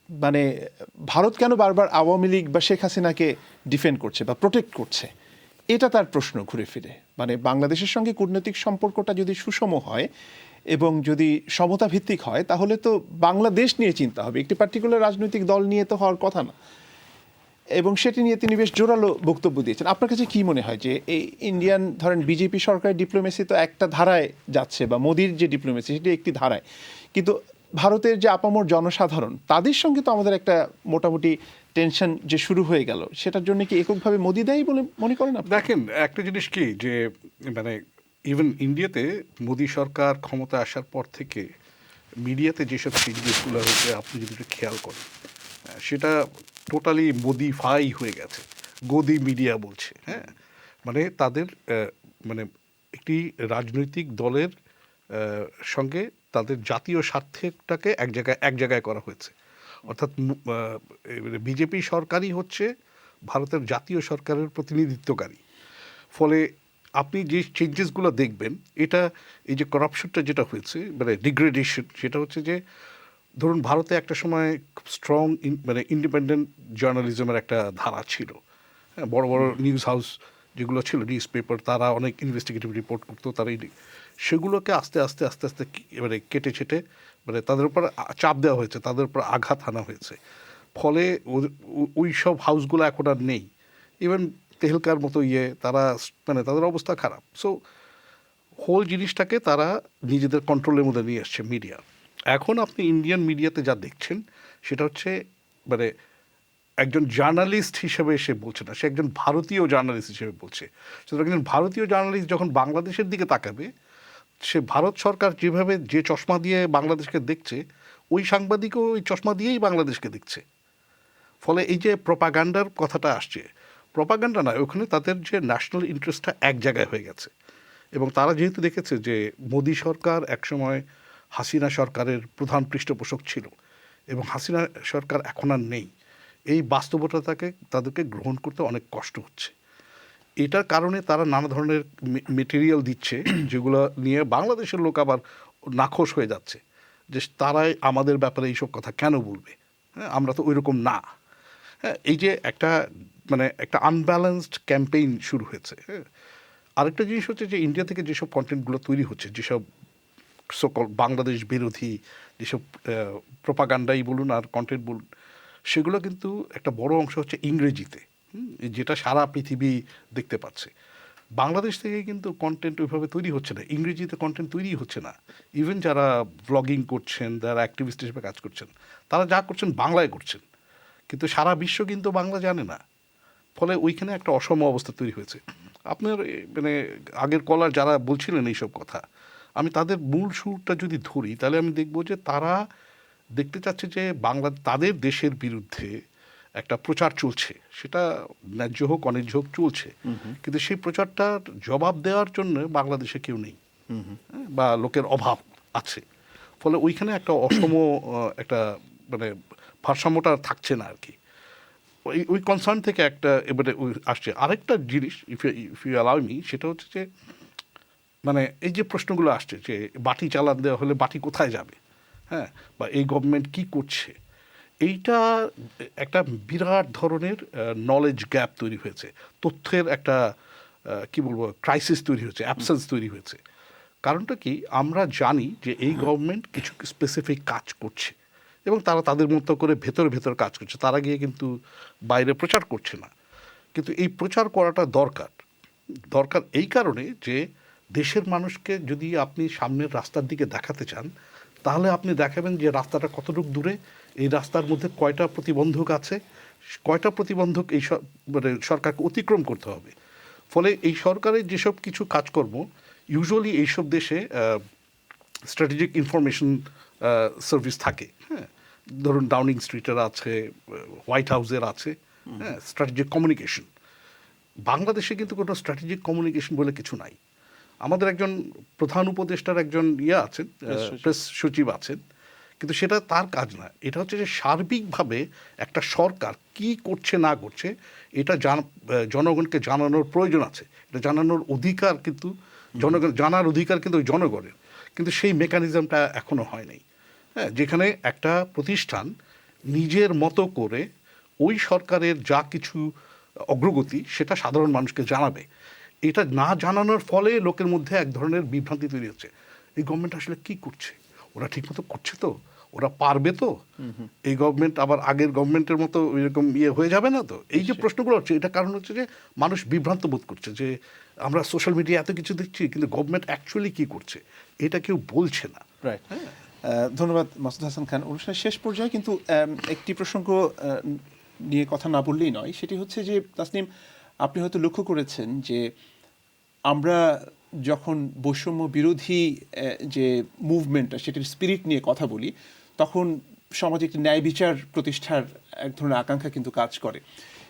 মানে ভারত কেন বারবার আওয়ামী লীগ বা শেখ হাসিনাকে ডিফেন্ড করছে বা প্রোটেক্ট করছে, এটা তার প্রশ্ন ঘুরে ফিরে। মানে বাংলাদেশের সঙ্গে কূটনৈতিক সম্পর্কটা যদি সুষম হয় এবং যদি সমতা ভিত্তিক হয় তাহলে তো বাংলাদেশ নিয়ে চিন্তা হবে, একটি পার্টিকুলার রাজনৈতিক দল নিয়ে তো হওয়ার কথা না। এবং সেটি নিয়ে তিনি বেশ জোরালো বক্তব্য দিয়েছেন। আপনার কাছে কি মনে হয় যে এই ইন্ডিয়ান ধরেন বিজেপি সরকারের ডিপ্লোমেসি তো একটা ধারায় যাচ্ছে বা মোদির যে ডিপ্লোমেসি সেটি একটি ধারায়, কিন্তু ভারতের যে আপামর জনসাধারণ তাদের সঙ্গে তো আমাদের একটা মোটামুটি টেনশন যে শুরু হয়ে গেল, সেটার জন্য কি এককভাবে মোদি দায়ী বলে মনে করেন আপনি? দেখেন, একটা জিনিস কি যে মানে ইভেন ইন্ডিয়াতে মোদি সরকার ক্ষমতা আসার পর থেকে মিডিয়াতে যেসব চেঞ্জেসগুলো হয়েছে আপনি যদি একটু খেয়াল করেন, সেটা টোটালি মোদিফাই হয়ে গেছে। গদি মিডিয়া বলছে, হ্যাঁ, মানে তাদের মানে একটি রাজনৈতিক দলের সঙ্গে তাদের জাতীয় স্বার্থটাকে এক জায়গায় করা হয়েছে। অর্থাৎ বিজেপি সরকারই হচ্ছে ভারতের জাতীয় সরকারের প্রতিনিধিত্বকারী। ফলে আপনি যে চেঞ্জেসগুলো দেখবেন, এটা এই যে করাপশনটা যেটা হয়েছে, মানে ডিগ্রেডেশন, সেটা হচ্ছে যে ধরুন ভারতে একটা সময় খুব স্ট্রং মানে ইন্ডিপেন্ডেন্ট জার্নালিজমের একটা ধারা ছিল। হ্যাঁ, বড় বড় নিউজ হাউস যেগুলো ছিল, নিউজ পেপার, তারা অনেক ইনভেস্টিগেটিভ রিপোর্ট করতো। তারা সেগুলোকে আস্তে আস্তে আস্তে আস্তে মানে কেটে ছেটে মানে তাদের উপর চাপ দেওয়া হয়েছে, তাদের উপর আঘাত হানা হয়েছে। ফলে ওই সব হাউসগুলো এখন আর নেই। ইভেন তেহলকার মতো তারা মানে তাদের অবস্থা খারাপ। সো হোল জিনিসটাকে তারা নিজেদের কন্ট্রোলের মধ্যে নিয়ে আসছে মিডিয়া। এখন আপনি ইন্ডিয়ান মিডিয়াতে যা দেখছেন সেটা হচ্ছে মানে একজন জার্নালিস্ট হিসেবে সে বলছে না, সে একজন ভারতীয় জার্নালিস্ট হিসেবে বলছে। সুতরাং একজন ভারতীয় জার্নালিস্ট যখন বাংলাদেশের দিকে তাকাবে, সে ভারত সরকার যেভাবে যে চশমা দিয়ে বাংলাদেশকে দেখছে, ওই সাংবাদিকও ওই চশমা দিয়েই বাংলাদেশকে দেখছে। ফলে এই যে প্রপাগান্ডার কথাটা আসছে, প্রপাগান্ডা নয়, ওখানে তাদের যে ন্যাশনাল ইন্টারেস্টটা এক জায়গায় হয়ে গেছে। এবং তারা যেহেতু দেখেছে যে মোদী সরকার একসময় হাসিনা সরকারের প্রধান পৃষ্ঠপোষক ছিল এবং হাসিনা সরকার এখন আর নেই, এই বাস্তবতাটাকে তাদেরকে গ্রহণ করতে অনেক কষ্ট হচ্ছে। এটার কারণে তারা নানা ধরনের মেটেরিয়াল দিচ্ছে, যেগুলো নিয়ে বাংলাদেশের লোক আবার নাখোশ হয়ে যাচ্ছে যে তারাই আমাদের ব্যাপারে এইসব কথা কেন বলবে, হ্যাঁ, আমরা তো ওইরকম না। হ্যাঁ, এই যে একটা মানে একটা আনব্যালেন্সড ক্যাম্পেইন শুরু হয়েছে। হ্যাঁ, আরেকটা জিনিস হচ্ছে যে ইন্ডিয়া থেকে যেসব কন্টেন্টগুলো তৈরি হচ্ছে, যেসব সকল বাংলাদেশ বিরোধী যেসব প্রপাগান্ডাই বলুন আর কন্টেন্ট বলুন, সেগুলো কিন্তু একটা বড় অংশ হচ্ছে ইংরেজিতে, যেটা সারা পৃথিবী দেখতে পাচ্ছে। বাংলাদেশ থেকে কিন্তু কন্টেন্ট ওইভাবে তৈরি হচ্ছে না, ইংরেজিতে কন্টেন্ট তৈরি হচ্ছে না। ইভেন যারা ব্লগিং করছেন, যারা অ্যাক্টিভিস্ট হিসেবে কাজ করছেন, তারা যা করছেন বাংলায় করছেন, কিন্তু সারা বিশ্ব কিন্তু বাংলা জানে না। ফলে ওইখানে একটা অসম অবস্থা তৈরি হয়েছে। আপনার মানে আগের কলার যারা বলছিলেন এইসব কথা, আমি তাদের মূল সুরটা যদি ধরি, তাহলে আমি দেখব যে তারা দেখতে চাচ্ছে যে তাদের দেশের বিরুদ্ধে একটা প্রচার চলছে, সেটা ন্যায্য হোক অন্যায্য হোক চলছে, কিন্তু সেই প্রচারটার জবাব দেওয়ার জন্য বাংলাদেশে কেউ নেই, বা লোকের অভাব আছে। ফলে ওইখানে একটা অসম একটা মানে ভারসাম্যটা থাকছে না আর কি। ওই কনসার্ন থেকে একটা এবারে আসছে আরেকটা জিনিস, ইফ ইউ অ্যালাউ মি, সেটা হচ্ছে যে মানে এই যে প্রশ্নগুলো আসছে যে বাটি চালান দেওয়া হলে বাটি কোথায় যাবে, হ্যাঁ, বা এই গভর্নমেন্ট কি করছে, এইটা একটা বিরাট ধরনের নলেজ গ্যাপ তৈরি হয়েছে, তথ্যের একটা কি বলবো ক্রাইসিস তৈরি হয়েছে, অ্যাবসেন্স তৈরি হয়েছে। কারণটা কি, আমরা জানি যে এই গভর্নমেন্ট কিছু স্পেসিফিক কাজ করছে এবং তারা তাদের মতো করে ভেতর কাজ করছে, তারা গিয়ে কিন্তু বাইরে প্রচার করছে না। কিন্তু এই প্রচার করাটা দরকার এই কারণে যে দেশের মানুষকে যদি আপনি সামনের রাস্তার দিকে দেখাতে চান, তাহলে আপনি দেখাবেন যে রাস্তাটা কতটুকু দূরে, এই রাস্তার মধ্যে কয়টা প্রতিবন্ধক আছে, কয়টা প্রতিবন্ধক এই মানে সরকারকে অতিক্রম করতে হবে। ফলে এই সরকারের যেসব কিছু কাজকর্ম ইউজুয়ালি এইসব দেশে স্ট্র্যাটেজিক ইনফরমেশন সার্ভিস থাকে, হ্যাঁ, ধরুন ডাউনিং স্ট্রিটের আছে, হোয়াইট হাউসের আছে, হ্যাঁ, স্ট্র্যাটেজিক কমিউনিকেশন। বাংলাদেশে কিন্তু কোনো স্ট্র্যাটেজিক কমিউনিকেশন বলে কিছু নাই। আমাদের একজন প্রধান উপদেষ্টার একজন আছেন, প্রেস সচিব আছেন, কিন্তু সেটা তার কাজ না। এটা হচ্ছে যে সার্বিকভাবে একটা সরকার কি করছে না করছে এটা জনগণকে জানানোর প্রয়োজন আছে, এটা জানানোর অধিকার কিন্তু জানার অধিকার কিন্তু ওই জনগণের, কিন্তু সেই মেকানিজমটা এখনো হয় নাই। হ্যাঁ, যেখানে একটা প্রতিষ্ঠান নিজের মতো করে ওই সরকারের যা কিছু অগ্রগতি সেটা সাধারণ মানুষকে জানাবে, এটা না জানানোর ফলে লোকের মধ্যে এক ধরনের বিভ্রান্তি তৈরি হচ্ছে। এই গভর্নমেন্ট আসলে কি করছে, ওরা ঠিকমতো করছে তো, ওরা পারবে তো, এই গভর্নমেন্ট আবার আগের গভর্নমেন্টের মতো এরকম হয়ে যাবে না তো, এই যে প্রশ্নগুলো হচ্ছে, এটা কারণ হচ্ছে যে মানুষ বিভ্রান্ত বোধ করছে যে আমরা সোশ্যাল মিডিয়া এত কিছু দেখছি, কিন্তু গভর্নমেন্ট অ্যাকচুয়ালি কি করছে এটা কেউ বলছে না। রাইট, ধন্যবাদ মাসুদ হাসান খান। অনুষ্ঠানের শেষ পর্যায়ে কিন্তু একটি প্রসঙ্গ নিয়ে কথা না বললেই নয়, সেটি হচ্ছে যে তাসনিম, আপনি হয়তো লক্ষ্য করেছেন যে আমরা যখন বৈষম্য বিরোধী যে মুভমেন্টটা, সেটির স্পিরিট নিয়ে কথা বলি, তখন সমাজে একটি ন্যায় বিচার প্রতিষ্ঠার এক ধরনের আকাঙ্ক্ষা কিন্তু কাজ করে।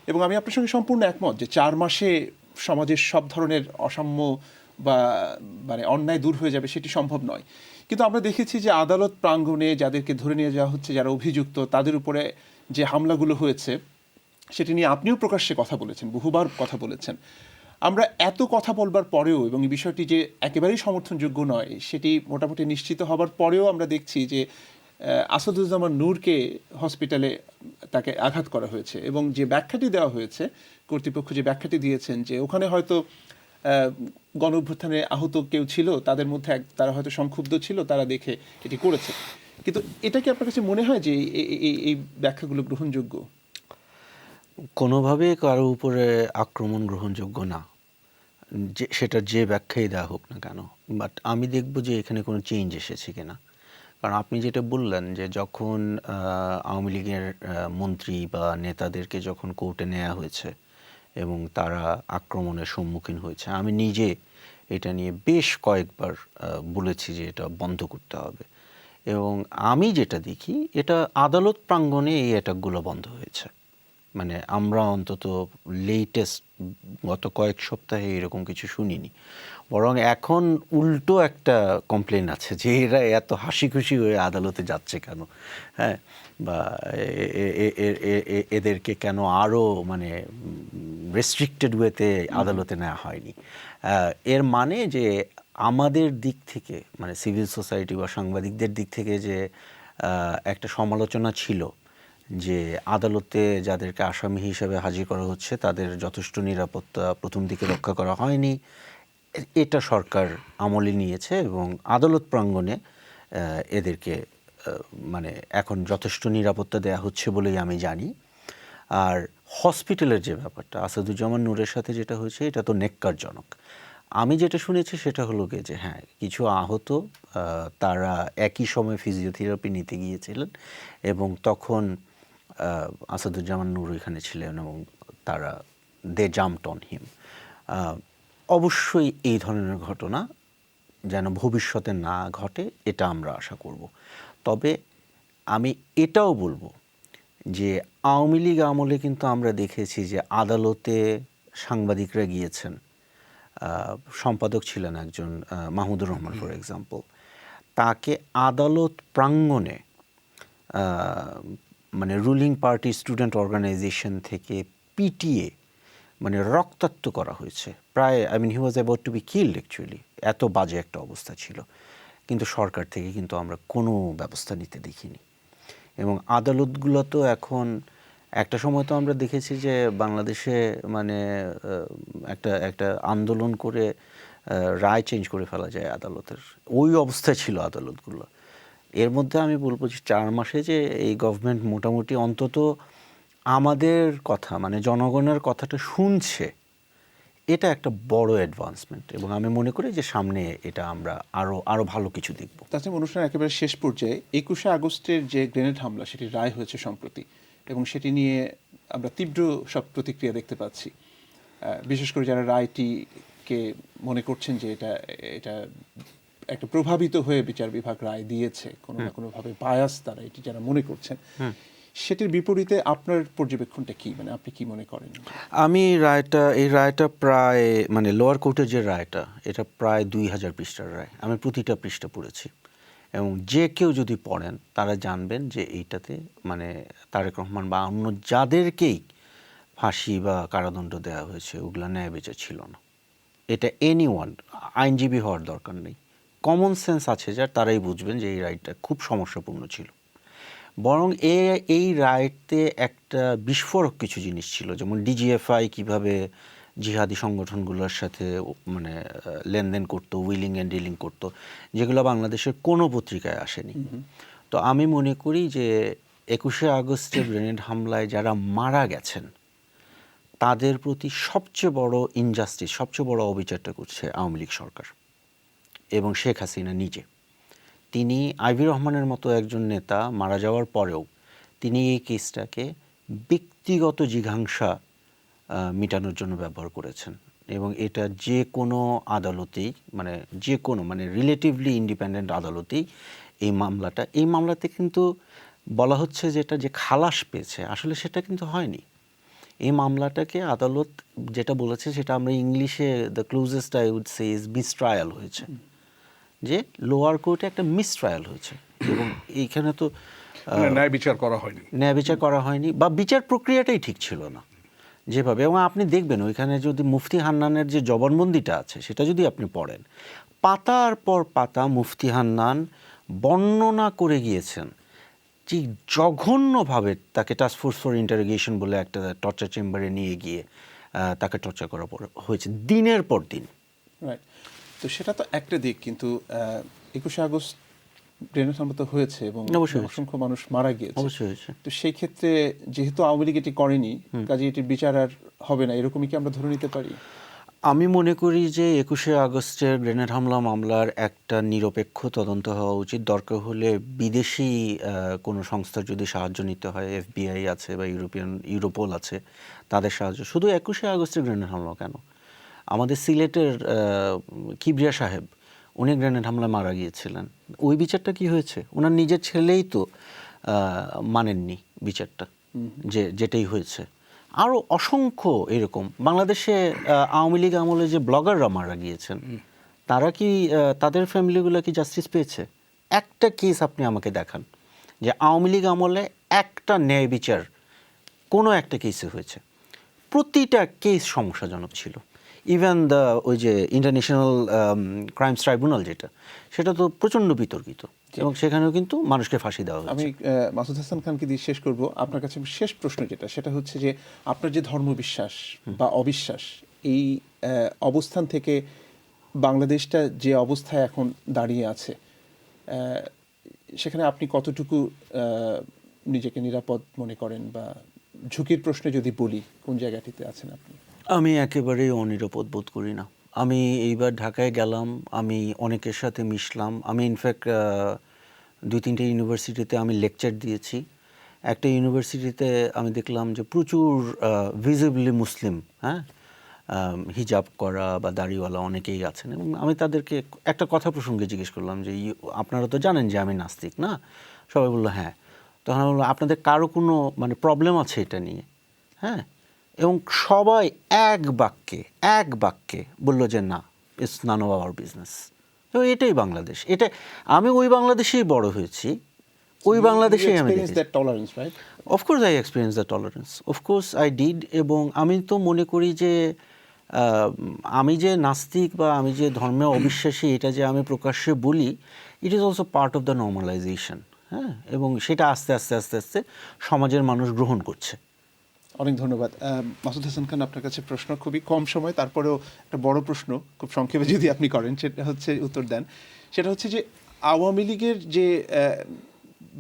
এবং আমি আপনার সঙ্গে সম্পূর্ণ একমত যে 4 মাসে সমাজের সব ধরনের অসাম্য বা মানে অন্যায় দূর হয়ে যাবে সেটি সম্ভব নয়। কিন্তু আমরা দেখেছি যে আদালত প্রাঙ্গণে যাদেরকে ধরে নিয়ে যাওয়া হচ্ছে, যারা অভিযুক্ত, তাদের উপরে যে হামলাগুলো হয়েছে সেটি নিয়ে আপনিও প্রকাশ্যে কথা বলেছেন, বহুবার কথা বলেছেন। আমরা এত কথা বলবার পরেও এবং এই বিষয়টি যে একেবারেই সমর্থনযোগ্য নয় সেটি মোটামুটি নিশ্চিত হবার পরেও আমরা দেখছি যে আসাদুজ্জামান নূরকে হসপিটালে তাকে আঘাত করা হয়েছে এবং যে ব্যাখ্যাটি দেওয়া হয়েছে, কর্তৃপক্ষ যে ব্যাখ্যাটি দিয়েছেন যে ওখানে হয়তো গণ অভ্যুত্থানে আহত কেউ ছিল, তাদের মধ্যে তারা হয়তো সংক্ষুব্ধ ছিল, তারা দেখে এটি করেছে। কিন্তু এটা কি আপনার কাছে মনে হয় যে এই ব্যাখ্যাগুলো গ্রহণযোগ্য? কোনোভাবে কারো উপরে আক্রমণ গ্রহণযোগ্য না, সেটার যে ব্যাখ্যাই দেওয়া হোক না কেন। বাট আমি দেখব যে এখানে কোনো চেঞ্জ এসেছে কিনা। কারণ আপনি যেটা বললেন যে যখন আওয়ামী লীগের মন্ত্রী বা নেতাদেরকে যখন কোর্টে নেওয়া হয়েছে এবং তারা আক্রমণের সম্মুখীন হয়েছে, আমি নিজে এটা নিয়ে বেশ কয়েকবার বলেছি যে এটা বন্ধ করতে হবে। এবং আমি যেটা দেখি এটা আদালত প্রাঙ্গণে এই অ্যাটাকগুলো বন্ধ হয়েছে। মানে আমরা অন্তত লেটেস্ট গত কয়েক সপ্তাহে এরকম কিছু শুনিনি। বরং এখন উল্টো একটা কমপ্লেন আছে যে এরা এত হাসি খুশি হয়ে আদালতে যাচ্ছে কেন, হ্যাঁ, বা এদেরকে কেন আরও মানে রেস্ট্রিক্টেড ওয়েতে আদালতে নেওয়া হয়নি। এর মানে যে আমাদের দিক থেকে মানে সিভিল সোসাইটি বা সাংবাদিকদের দিক থেকে যে একটা সমালোচনা ছিল যে আদালতে যাদেরকে আসামি হিসেবে হাজির করা হচ্ছে তাদের যথেষ্ট নিরাপত্তা প্রথম দিকে রক্ষা করা হয়নি, এটা সরকার আমলে নিয়েছে এবং আদালত প্রাঙ্গণে এদেরকে মানে এখন যথেষ্ট নিরাপত্তা দেওয়া হচ্ছে বলেই আমি জানি। আর হসপিটালের যে ব্যাপারটা আসাদুজ্জামান নূরের সাথে যেটা হয়েছে এটা তো নেক্কারজনক। আমি যেটা শুনেছি সেটা হলো গিয়ে যে হ্যাঁ, কিছু আহত তারা একই সময় ফিজিওথেরাপি নিতে গিয়েছিলেন এবং তখন আসাদুজ্জামান নূর এখানে ছিলেন এবং তারা দে জাম্পড অন হিম। অবশ্যই এই ধরনের ঘটনা যেন ভবিষ্যতে না ঘটে এটা আমরা আশা করব। তবে আমি এটাও বলবো যে আওয়ামী লীগ আমলে কিন্তু আমরা দেখেছি যে আদালতে সাংবাদিকরা গিয়েছেন, সম্পাদক ছিলেন একজন মাহমুদুর রহমান ফর এক্সাম্পল, তাকে আদালত প্রাঙ্গণে মানে রুলিং পার্টি স্টুডেন্ট অর্গানাইজেশন থেকে পিটিয়ে মানে রক্তাক্ত করা হয়েছে প্রায়, I mean he was about to be killed actually, এত বাজে একটা অবস্থা ছিল। কিন্তু সরকার থেকে কিন্তু আমরা কোনো ব্যবস্থা নিতে দেখিনি। এবং আদালতগুলো তো এখন একটা সময় তো আমরা দেখেছি যে বাংলাদেশে মানে একটা আন্দোলন করে রায় চেঞ্জ করে ফেলা যায় আদালতের, ওই অবস্থায় ছিল আদালতগুলো। এর মধ্যে আমি বলবো যে 4 মাসে যে এই গভর্নমেন্ট মোটামুটি অন্তত আমাদের কথা মানে জনগণের কথাটা শুনছে, এটা একটা বড় অ্যাডভান্সমেন্ট এবং আমি মনে করি যে সামনে এটা আমরা আরও ভালো কিছু দেখব। তাছাড়া অনুষ্ঠান একেবারে শেষ পর্যায়ে 21শে আগস্টের যে গ্রেনেড হামলা সেটি রায় হয়েছে সম্প্রতি এবং সেটি নিয়ে আমরা তীব্র সব প্রতিক্রিয়া দেখতে পাচ্ছি, বিশেষ করে যারা রায়টিকে মনে করছেন যে এটা একটা প্রভাবিত হয়ে বিচার বিভাগ রায় দিয়েছে, কোনো না কোনোভাবে বায়াস তারা এটি যারা মনে করছেন, সেটির বিপরীতে আপনার পর্যবেক্ষণটা কি, মানে আপনি কি মনে করেন? আমি এই রায়টা প্রায় মানে লোয়ার কোর্টের যে রায়টা এটা প্রায় 2000 পৃষ্ঠার রায়, আমি প্রতিটা পৃষ্ঠা পড়েছি এবং যে কেউ যদি পড়েন তারা জানবেন যে এইটাতে মানে তারেক রহমান বা অন্য যাদেরকেই ফাঁসি বা কারাদণ্ড দেওয়া হয়েছে ওগুলা ন্যায় বিচার ছিল না। এটা এনিওয়ান, আইনজীবী হওয়ার দরকার নেই, কমন সেন্স আছে যার তারাই বুঝবেন যে এই রায়টা খুব সমস্যাপূর্ণ ছিল। বরং এই রায়তে একটা বিস্ফোরক কিছু জিনিস ছিল, যেমন ডিজিএফআই কিভাবে জিহাদি সংগঠনগুলোর সাথে মানে লেনদেন করতো, উইলিং অ্যান্ড ডিলিং করতো, যেগুলো বাংলাদেশের কোনো পত্রিকায় আসেনি। তো আমি মনে করি যে 21শে আগস্টের গ্রেনেড হামলায় যারা মারা গেছেন তাদের প্রতি সবচেয়ে বড় ইনজাস্টিস, সবচেয়ে বড় অবিচারটা করছে আওয়ামী লীগ সরকার এবং শেখ হাসিনা নিজে। তিনি আইভি রহমানের মতো একজন নেতা মারা যাওয়ার পরেও তিনি এই কেসটাকে ব্যক্তিগত জিঘাংসা মেটানোর জন্য ব্যবহার করেছেন এবং এটা যে কোনো আদালতেই মানে রিলেটিভলি ইন্ডিপেন্ডেন্ট আদালতেই এই মামলাতে কিন্তু বলা হচ্ছে যেটা যে খালাস পেয়েছে, আসলে সেটা কিন্তু হয়নি। এই মামলাটাকে আদালত যেটা বলেছে সেটা আমরা ইংলিশে the closest I would say is mistrial হয়েছে, যে লোয়ার কোর্টে একটা মিসট্রায়াল হয়েছে এবং এইখানে তো ন্যায় বিচার করা হয়নি বা বিচার প্রক্রিয়াটাই ঠিক ছিল না যেভাবে। এবং আপনি দেখবেন ওইখানে যদি মুফতি হান্নানের যে জবানবন্দিটা আছে সেটা যদি আপনি পড়েন, পাতার পর পাতা মুফতি হান্নান বর্ণনা করে গিয়েছেন যে জঘন্যভাবে তাকে টাস্কফোর্স ফর ইন্টারোগেশন বলে একটা টর্চার চেম্বারে নিয়ে গিয়ে তাকে টর্চার করা হয়েছে দিনের পর দিন। রাইট, তো সেটা তো একটা দিক, কিন্তু 21শে আগস্ট গ্রেনেড হামলা তো হয়েছে এবং অসংখ্য মানুষ মারা গিয়েছে। তো সেই ক্ষেত্রে যেহেতু আওয়ামী লীগ এটি করেনি, কাজে এটির বিচার আর হবে না, এরকমই কি আমরা ধরে নিতে পারি? আমি মনে করি যে 21শে আগস্টের গ্রেনেড হামলা মামলার একটা নিরপেক্ষ তদন্ত হওয়া উচিত। দরকার হলে বিদেশি কোনো সংস্থার যদি সাহায্য নিতে হয়, FBI আছে বা ইউরোপোল আছে, তাদের সাহায্য। শুধু 21শে আগস্টের গ্রেনেড হামলা কেন, আমাদের সিলেটের কিবরিয়া সাহেব, উনি গ্রেনেড হামলায় মারা গিয়েছিলেন। ওই বিচারটা কি হয়েছে? ওনার নিজের ছেলেই তো মানেননি বিচারটা, যেটাই হয়েছে। আরও অসংখ্য এরকম বাংলাদেশে আওয়ামী লীগ আমলে যে ব্লগাররা মারা গিয়েছেন, তারা কি তাদের ফ্যামিলিগুলো কি জাস্টিস পেয়েছে? একটা কেস আপনি আমাকে দেখান যে আওয়ামী লীগ আমলে একটা ন্যায় বিচার কোনো একটা কেসে হয়েছে। প্রতিটা কেস সমস্যাজনক ছিল। ইভেন ওই যে ইন্টারন্যাশনাল ক্রাইমস ট্রাইব্যুনাল সেটা তো প্রচণ্ড বিতর্কিত, এবং সেখানেও কিন্তু মানুষকে ফাঁসি দেওয়া হয়েছে। আমি মাসুদ হাসান খানকে দিয়ে শেষ করব। আপনার কাছে শেষ প্রশ্ন সেটা হচ্ছে যে আপনার যে ধর্মবিশ্বাস বা অবিশ্বাস, এই অবস্থান থেকে বাংলাদেশটা যে অবস্থায় এখন দাঁড়িয়ে আছে, সেখানে আপনি কতটুকু নিজেকে নিরাপদ মনে করেন, বা ঝুঁকির প্রশ্নে যদি বলি কোন জায়গাটিতে আছেন আপনি? আমি একেবারেই অনিরাপদ বোধ করি না। আমি এইবার ঢাকায় গেলাম, আমি অনেকের সাথে মিশলাম। আমি ইনফ্যাক্ট 2-3টে ইউনিভার্সিটিতে আমি লেকচার দিয়েছি। একটা ইউনিভার্সিটিতে আমি দেখলাম যে প্রচুর ভিজিবলি মুসলিম, হ্যাঁ, হিজাব করা বা দাড়িওয়ালা অনেকেই আছেন। এবং আমি তাদেরকে একটা কথা প্রসঙ্গে জিজ্ঞেস করলাম যে আপনারা তো জানেন যে আমি নাস্তিক না? সবাই বললো হ্যাঁ। তখন আমি বললাম আপনাদের কারো কোনো মানে প্রবলেম আছে এটা নিয়ে? হ্যাঁ। এবং সবাই এক বাক্যে বললো যে না, it's none of our business. তো এটাই বাংলাদেশ। এটা আমি ওই বাংলাদেশেই বড় হয়েছি, ওই বাংলাদেশেই আমি দেখি। Of course I experience the tolerance, of course I did. এবং আমি তো মনে করি যে আমি যে নাস্তিক বা আমি যে ধর্মে অবিশ্বাসী, এটা যে আমি প্রকাশ্যে বলি, it is also part of the normalisation. হ্যাঁ, এবং সেটা আস্তে আস্তে সমাজের মানুষ গ্রহণ করছে। অনেক ধন্যবাদ। মাসুদ হাসান খান, আপনার কাছে প্রশ্ন খুবই কম সময়, তারপরেও একটা বড় প্রশ্ন খুব সংক্ষেপে যদি আপনি করেন, সেটা হচ্ছে উত্তর দেন। সেটা হচ্ছে যে আওয়ামী লীগের যে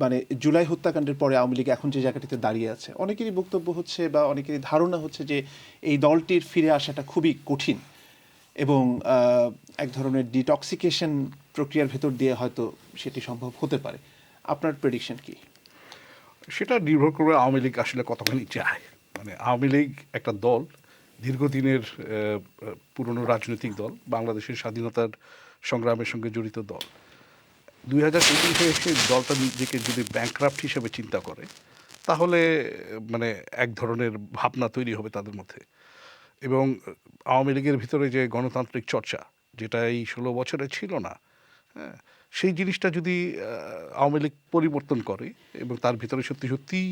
মানে জুলাই হত্যাকাণ্ডের পরে আওয়ামী লীগ এখন যে জায়গাটিতে দাঁড়িয়ে আছে, অনেকেরই বক্তব্য হচ্ছে বা অনেকেরই ধারণা হচ্ছে যে এই দলটির ফিরে আসাটা খুবই কঠিন, এবং এক ধরনের ডিটক্সিকেশন প্রক্রিয়ার ভেতর দিয়ে হয়তো সেটি সম্ভব হতে পারে। আপনার প্রেডিকশন কি? সেটা নির্ভর করবে আওয়ামী লীগ আসলে কতখানি চায়। মানে আওয়ামী লীগ একটা দল, দীর্ঘদিনের পুরনো রাজনৈতিক দল, বাংলাদেশের স্বাধীনতার সংগ্রামের সঙ্গে জড়িত দল। 2019-এ এসে দলটা নিজেকে যদি ব্যাংকরাপ্ট হিসেবে চিন্তা করে, তাহলে মানে এক ধরনের ভাবনা তৈরি হবে তাদের মধ্যে। এবং আওয়ামী লীগের ভিতরে যে গণতান্ত্রিক চর্চা, যেটা এই 16 বছরে ছিল না, হ্যাঁ, সেই জিনিসটা যদি আওয়ামী লীগ পরিবর্তন করে এবং তার ভিতরে সত্যি সত্যিই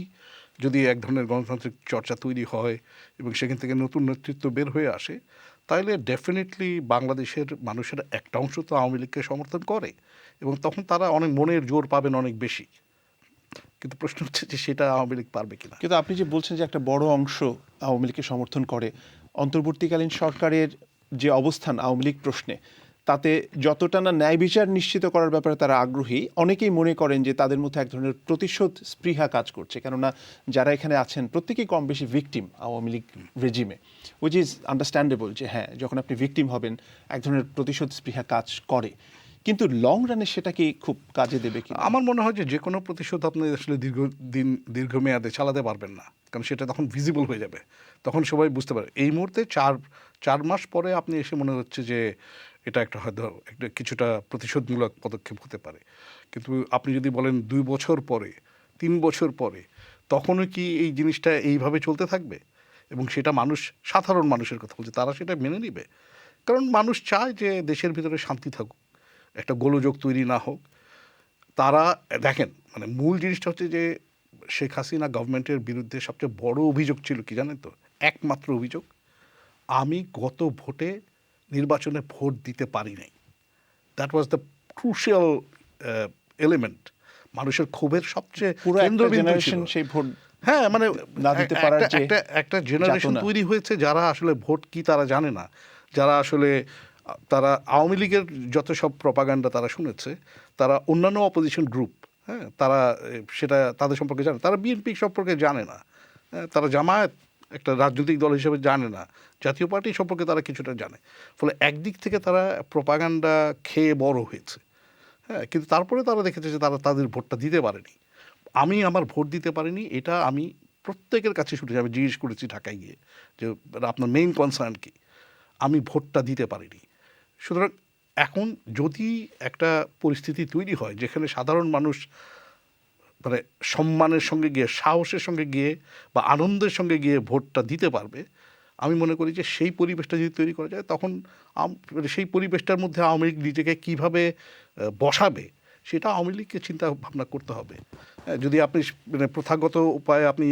যদি এক ধরনের গণতান্ত্রিক চর্চা তৈরি হয় এবং সেখান থেকে নতুন নেতৃত্ব বের হয়ে আসে, তাহলে ডেফিনেটলি বাংলাদেশের মানুষের একটা অংশ তো আওয়ামী লীগকে সমর্থন করে, এবং তখন তারা অনেক মনের জোর পাবেন অনেক বেশি। কিন্তু প্রশ্ন হচ্ছে যে সেটা আওয়ামী লীগ পারবে কিনা। কিন্তু আপনি যে বলছেন যে একটা বড় অংশ আওয়ামী লীগকে সমর্থন করে, অন্তর্বর্তীকালীন সরকারের যে অবস্থান আওয়ামী লীগ প্রশ্নে, তাতে যতটা না ন্যায় বিচার নিশ্চিত করার ব্যাপারে তারা আগ্রহী, অনেকেই মনে করেন যে তাদের মধ্যে এক ধরনের প্রতিশোধ স্পৃহা কাজ করছে। কেননা যারা এখানে আছেন প্রত্যেকেই কম বেশি ভিকটিম আওয়ামী লীগ রেজিমে, উইচ ইজ আন্ডারস্ট্যান্ডেবল যে হ্যাঁ, যখন আপনি ভিকটিম হবেন এক ধরনের প্রতিশোধ স্পৃহা কাজ করে। কিন্তু লং রানে সেটা কি খুব কাজে দেবে কি? আমার মনে হয় যে কোনো প্রতিশোধ আপনি আসলে দীর্ঘমেয়াদে চালাতে পারবেন না, কারণ সেটা তখন ভিজিবল হয়ে যাবে, তখন সবাই বুঝতে পারে। এই মুহূর্তে চার মাস পরে আপনি এসে মনে হচ্ছে যে এটা একটা হয়তো একটা কিছুটা প্রতিশোধমূলক পদক্ষেপ হতে পারে। কিন্তু আপনি যদি বলেন 2 বছর পরে, 3 বছর পরে, তখনও কি এই জিনিসটা এইভাবে চলতে থাকবে? এবং সেটা মানুষ, সাধারণ মানুষের কথা বলছে, তারা সেটা মেনে নিবে? কারণ মানুষ চায় যে দেশের ভিতরে শান্তি থাকুক, একটা গোলযোগ তৈরি না হোক। তারা দেখেন, মানে মূল জিনিসটা হচ্ছে যে শেখ হাসিনা গভর্নমেন্টের বিরুদ্ধে সবচেয়ে বড় অভিযোগ ছিল কি জানেন তো? একমাত্র অভিযোগ, আমি গত ভোটে নির্বাচনে ভোট দিতে পারি নাই। That was the crucial element. মানুষের ক্ষোভের সবচেয়ে পুরো একটা জেনারেশন সেই ভোট, হ্যাঁ, মানে না দিতে পারার যে একটা জেনারেশন তৈরি হয়েছে যারা আসলে ভোট কি তারা জানে না, যারা আসলে তারা আওয়ামী লীগের যত সব প্রপাগান্ডা তারা শুনেছে, তারা অন্যান্য অপোজিশন গ্রুপ, হ্যাঁ, তারা সেটা তাদের সম্পর্কে জানে, তারা বিএনপি সম্পর্কে জানে না, তারা জামায়াত একটা রাজনৈতিক দল হিসেবে জানে না, জাতীয় পার্টি সম্পর্কে তারা কিছুটা জানে। ফলে একদিক থেকে তারা প্রোপাগান্ডা খেয়ে বড় হয়েছে, হ্যাঁ, কিন্তু তারপরে তারা দেখেছে যে তারা তাদের ভোটটা দিতে পারেনি। আমি আমার ভোট দিতে পারিনি, এটা আমি প্রত্যেকের কাছে শুনেছি। আমি জিজ্ঞেস করেছি ঢাকায় গিয়ে যে আপনার মেইন কনসার্ন কি, আমি ভোটটা দিতে পারিনি। সুতরাং এখন যদি একটা পরিস্থিতি তৈরি হয় যেখানে সাধারণ মানুষ মানে সম্মানের সঙ্গে গিয়ে, সাহসের সঙ্গে গিয়ে বা আনন্দের সঙ্গে গিয়ে ভোটটা দিতে পারবে, আমি মনে করি যে সেই পরিবেশটা যদি তৈরি করা যায় তখন মানে সেই পরিবেশটার মধ্যে আওয়ামী লীগ নিজেকে কীভাবে বসাবে সেটা আওয়ামী লীগকে চিন্তা ভাবনা করতে হবে। যদি আপনি মানে প্রথাগত উপায়ে আপনি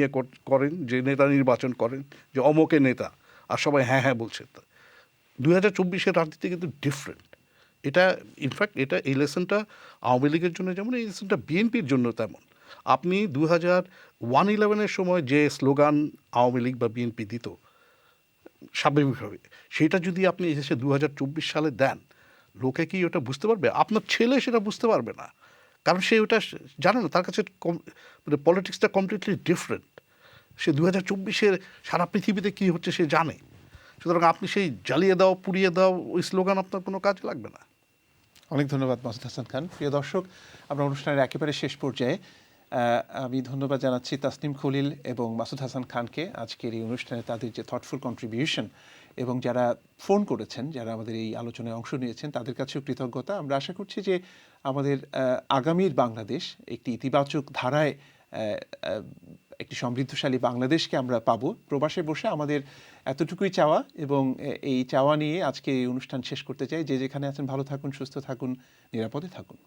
করেন যে নেতা নির্বাচন করেন, যে অমকে নেতা, আর সবাই হ্যাঁ হ্যাঁ বলছে, 2024-এর রাজনীতি কিন্তু ডিফারেন্ট। এটা ইনফ্যাক্ট এটা এই লেসনটা আওয়ামী লীগের জন্য যেমন, এই লেসনটা বিএনপির জন্য তেমন। আপনি 2011-এর সময় যে স্লোগান আওয়ামী লীগ বা বিএনপি দিত স্বাভাবিকভাবে, সেটা যদি আপনি এসে 2024 সালে দেন, লোকে কি ওটা বুঝতে পারবে? আপনার ছেলে সেটা বুঝতে পারবে না, কারণ সে ওটা জানে না। তার কাছে মানে পলিটিক্সটা কমপ্লিটলি ডিফারেন্ট। সে 2024-এর সারা পৃথিবীতে কী হচ্ছে সে জানে। সুতরাং আপনি সেই জ্বালিয়ে দাও, পুড়িয়ে দাও ওই স্লোগান আপনার কোনো কাজে লাগবে না। অনেক ধন্যবাদ মাসুদ হাসান খান। প্রিয় দর্শক, আমরা অনুষ্ঠানের একেবারে শেষ পর্যায়ে আমি ধন্যবাদ জানাচ্ছি তাসনিম খলিল এবং মাসুদ হাসান খানকে আজকের এই অনুষ্ঠানে তাদের যে থটফুল কন্ট্রিবিউশন, এবং যারা ফোন করেছেন, যারা আমাদের এই আলোচনায় অংশ নিয়েছেন, তাদের কাছেও কৃতজ্ঞতা। আমরা আশা করছি যে আমাদের আগামীর বাংলাদেশ একটি ইতিবাচক ধারায় একটি সমৃদ্ধশালী বাংলাদেশকে আমরা পাবো। প্রবাসে বসে আমাদের এতটুকুই চাওয়া, এবং এই চাওয়া নিয়ে আজকে এই অনুষ্ঠান শেষ করতে চাই। যে যেখানে আছেন ভালো থাকুন, সুস্থ থাকুন, নিরাপদে থাকুন।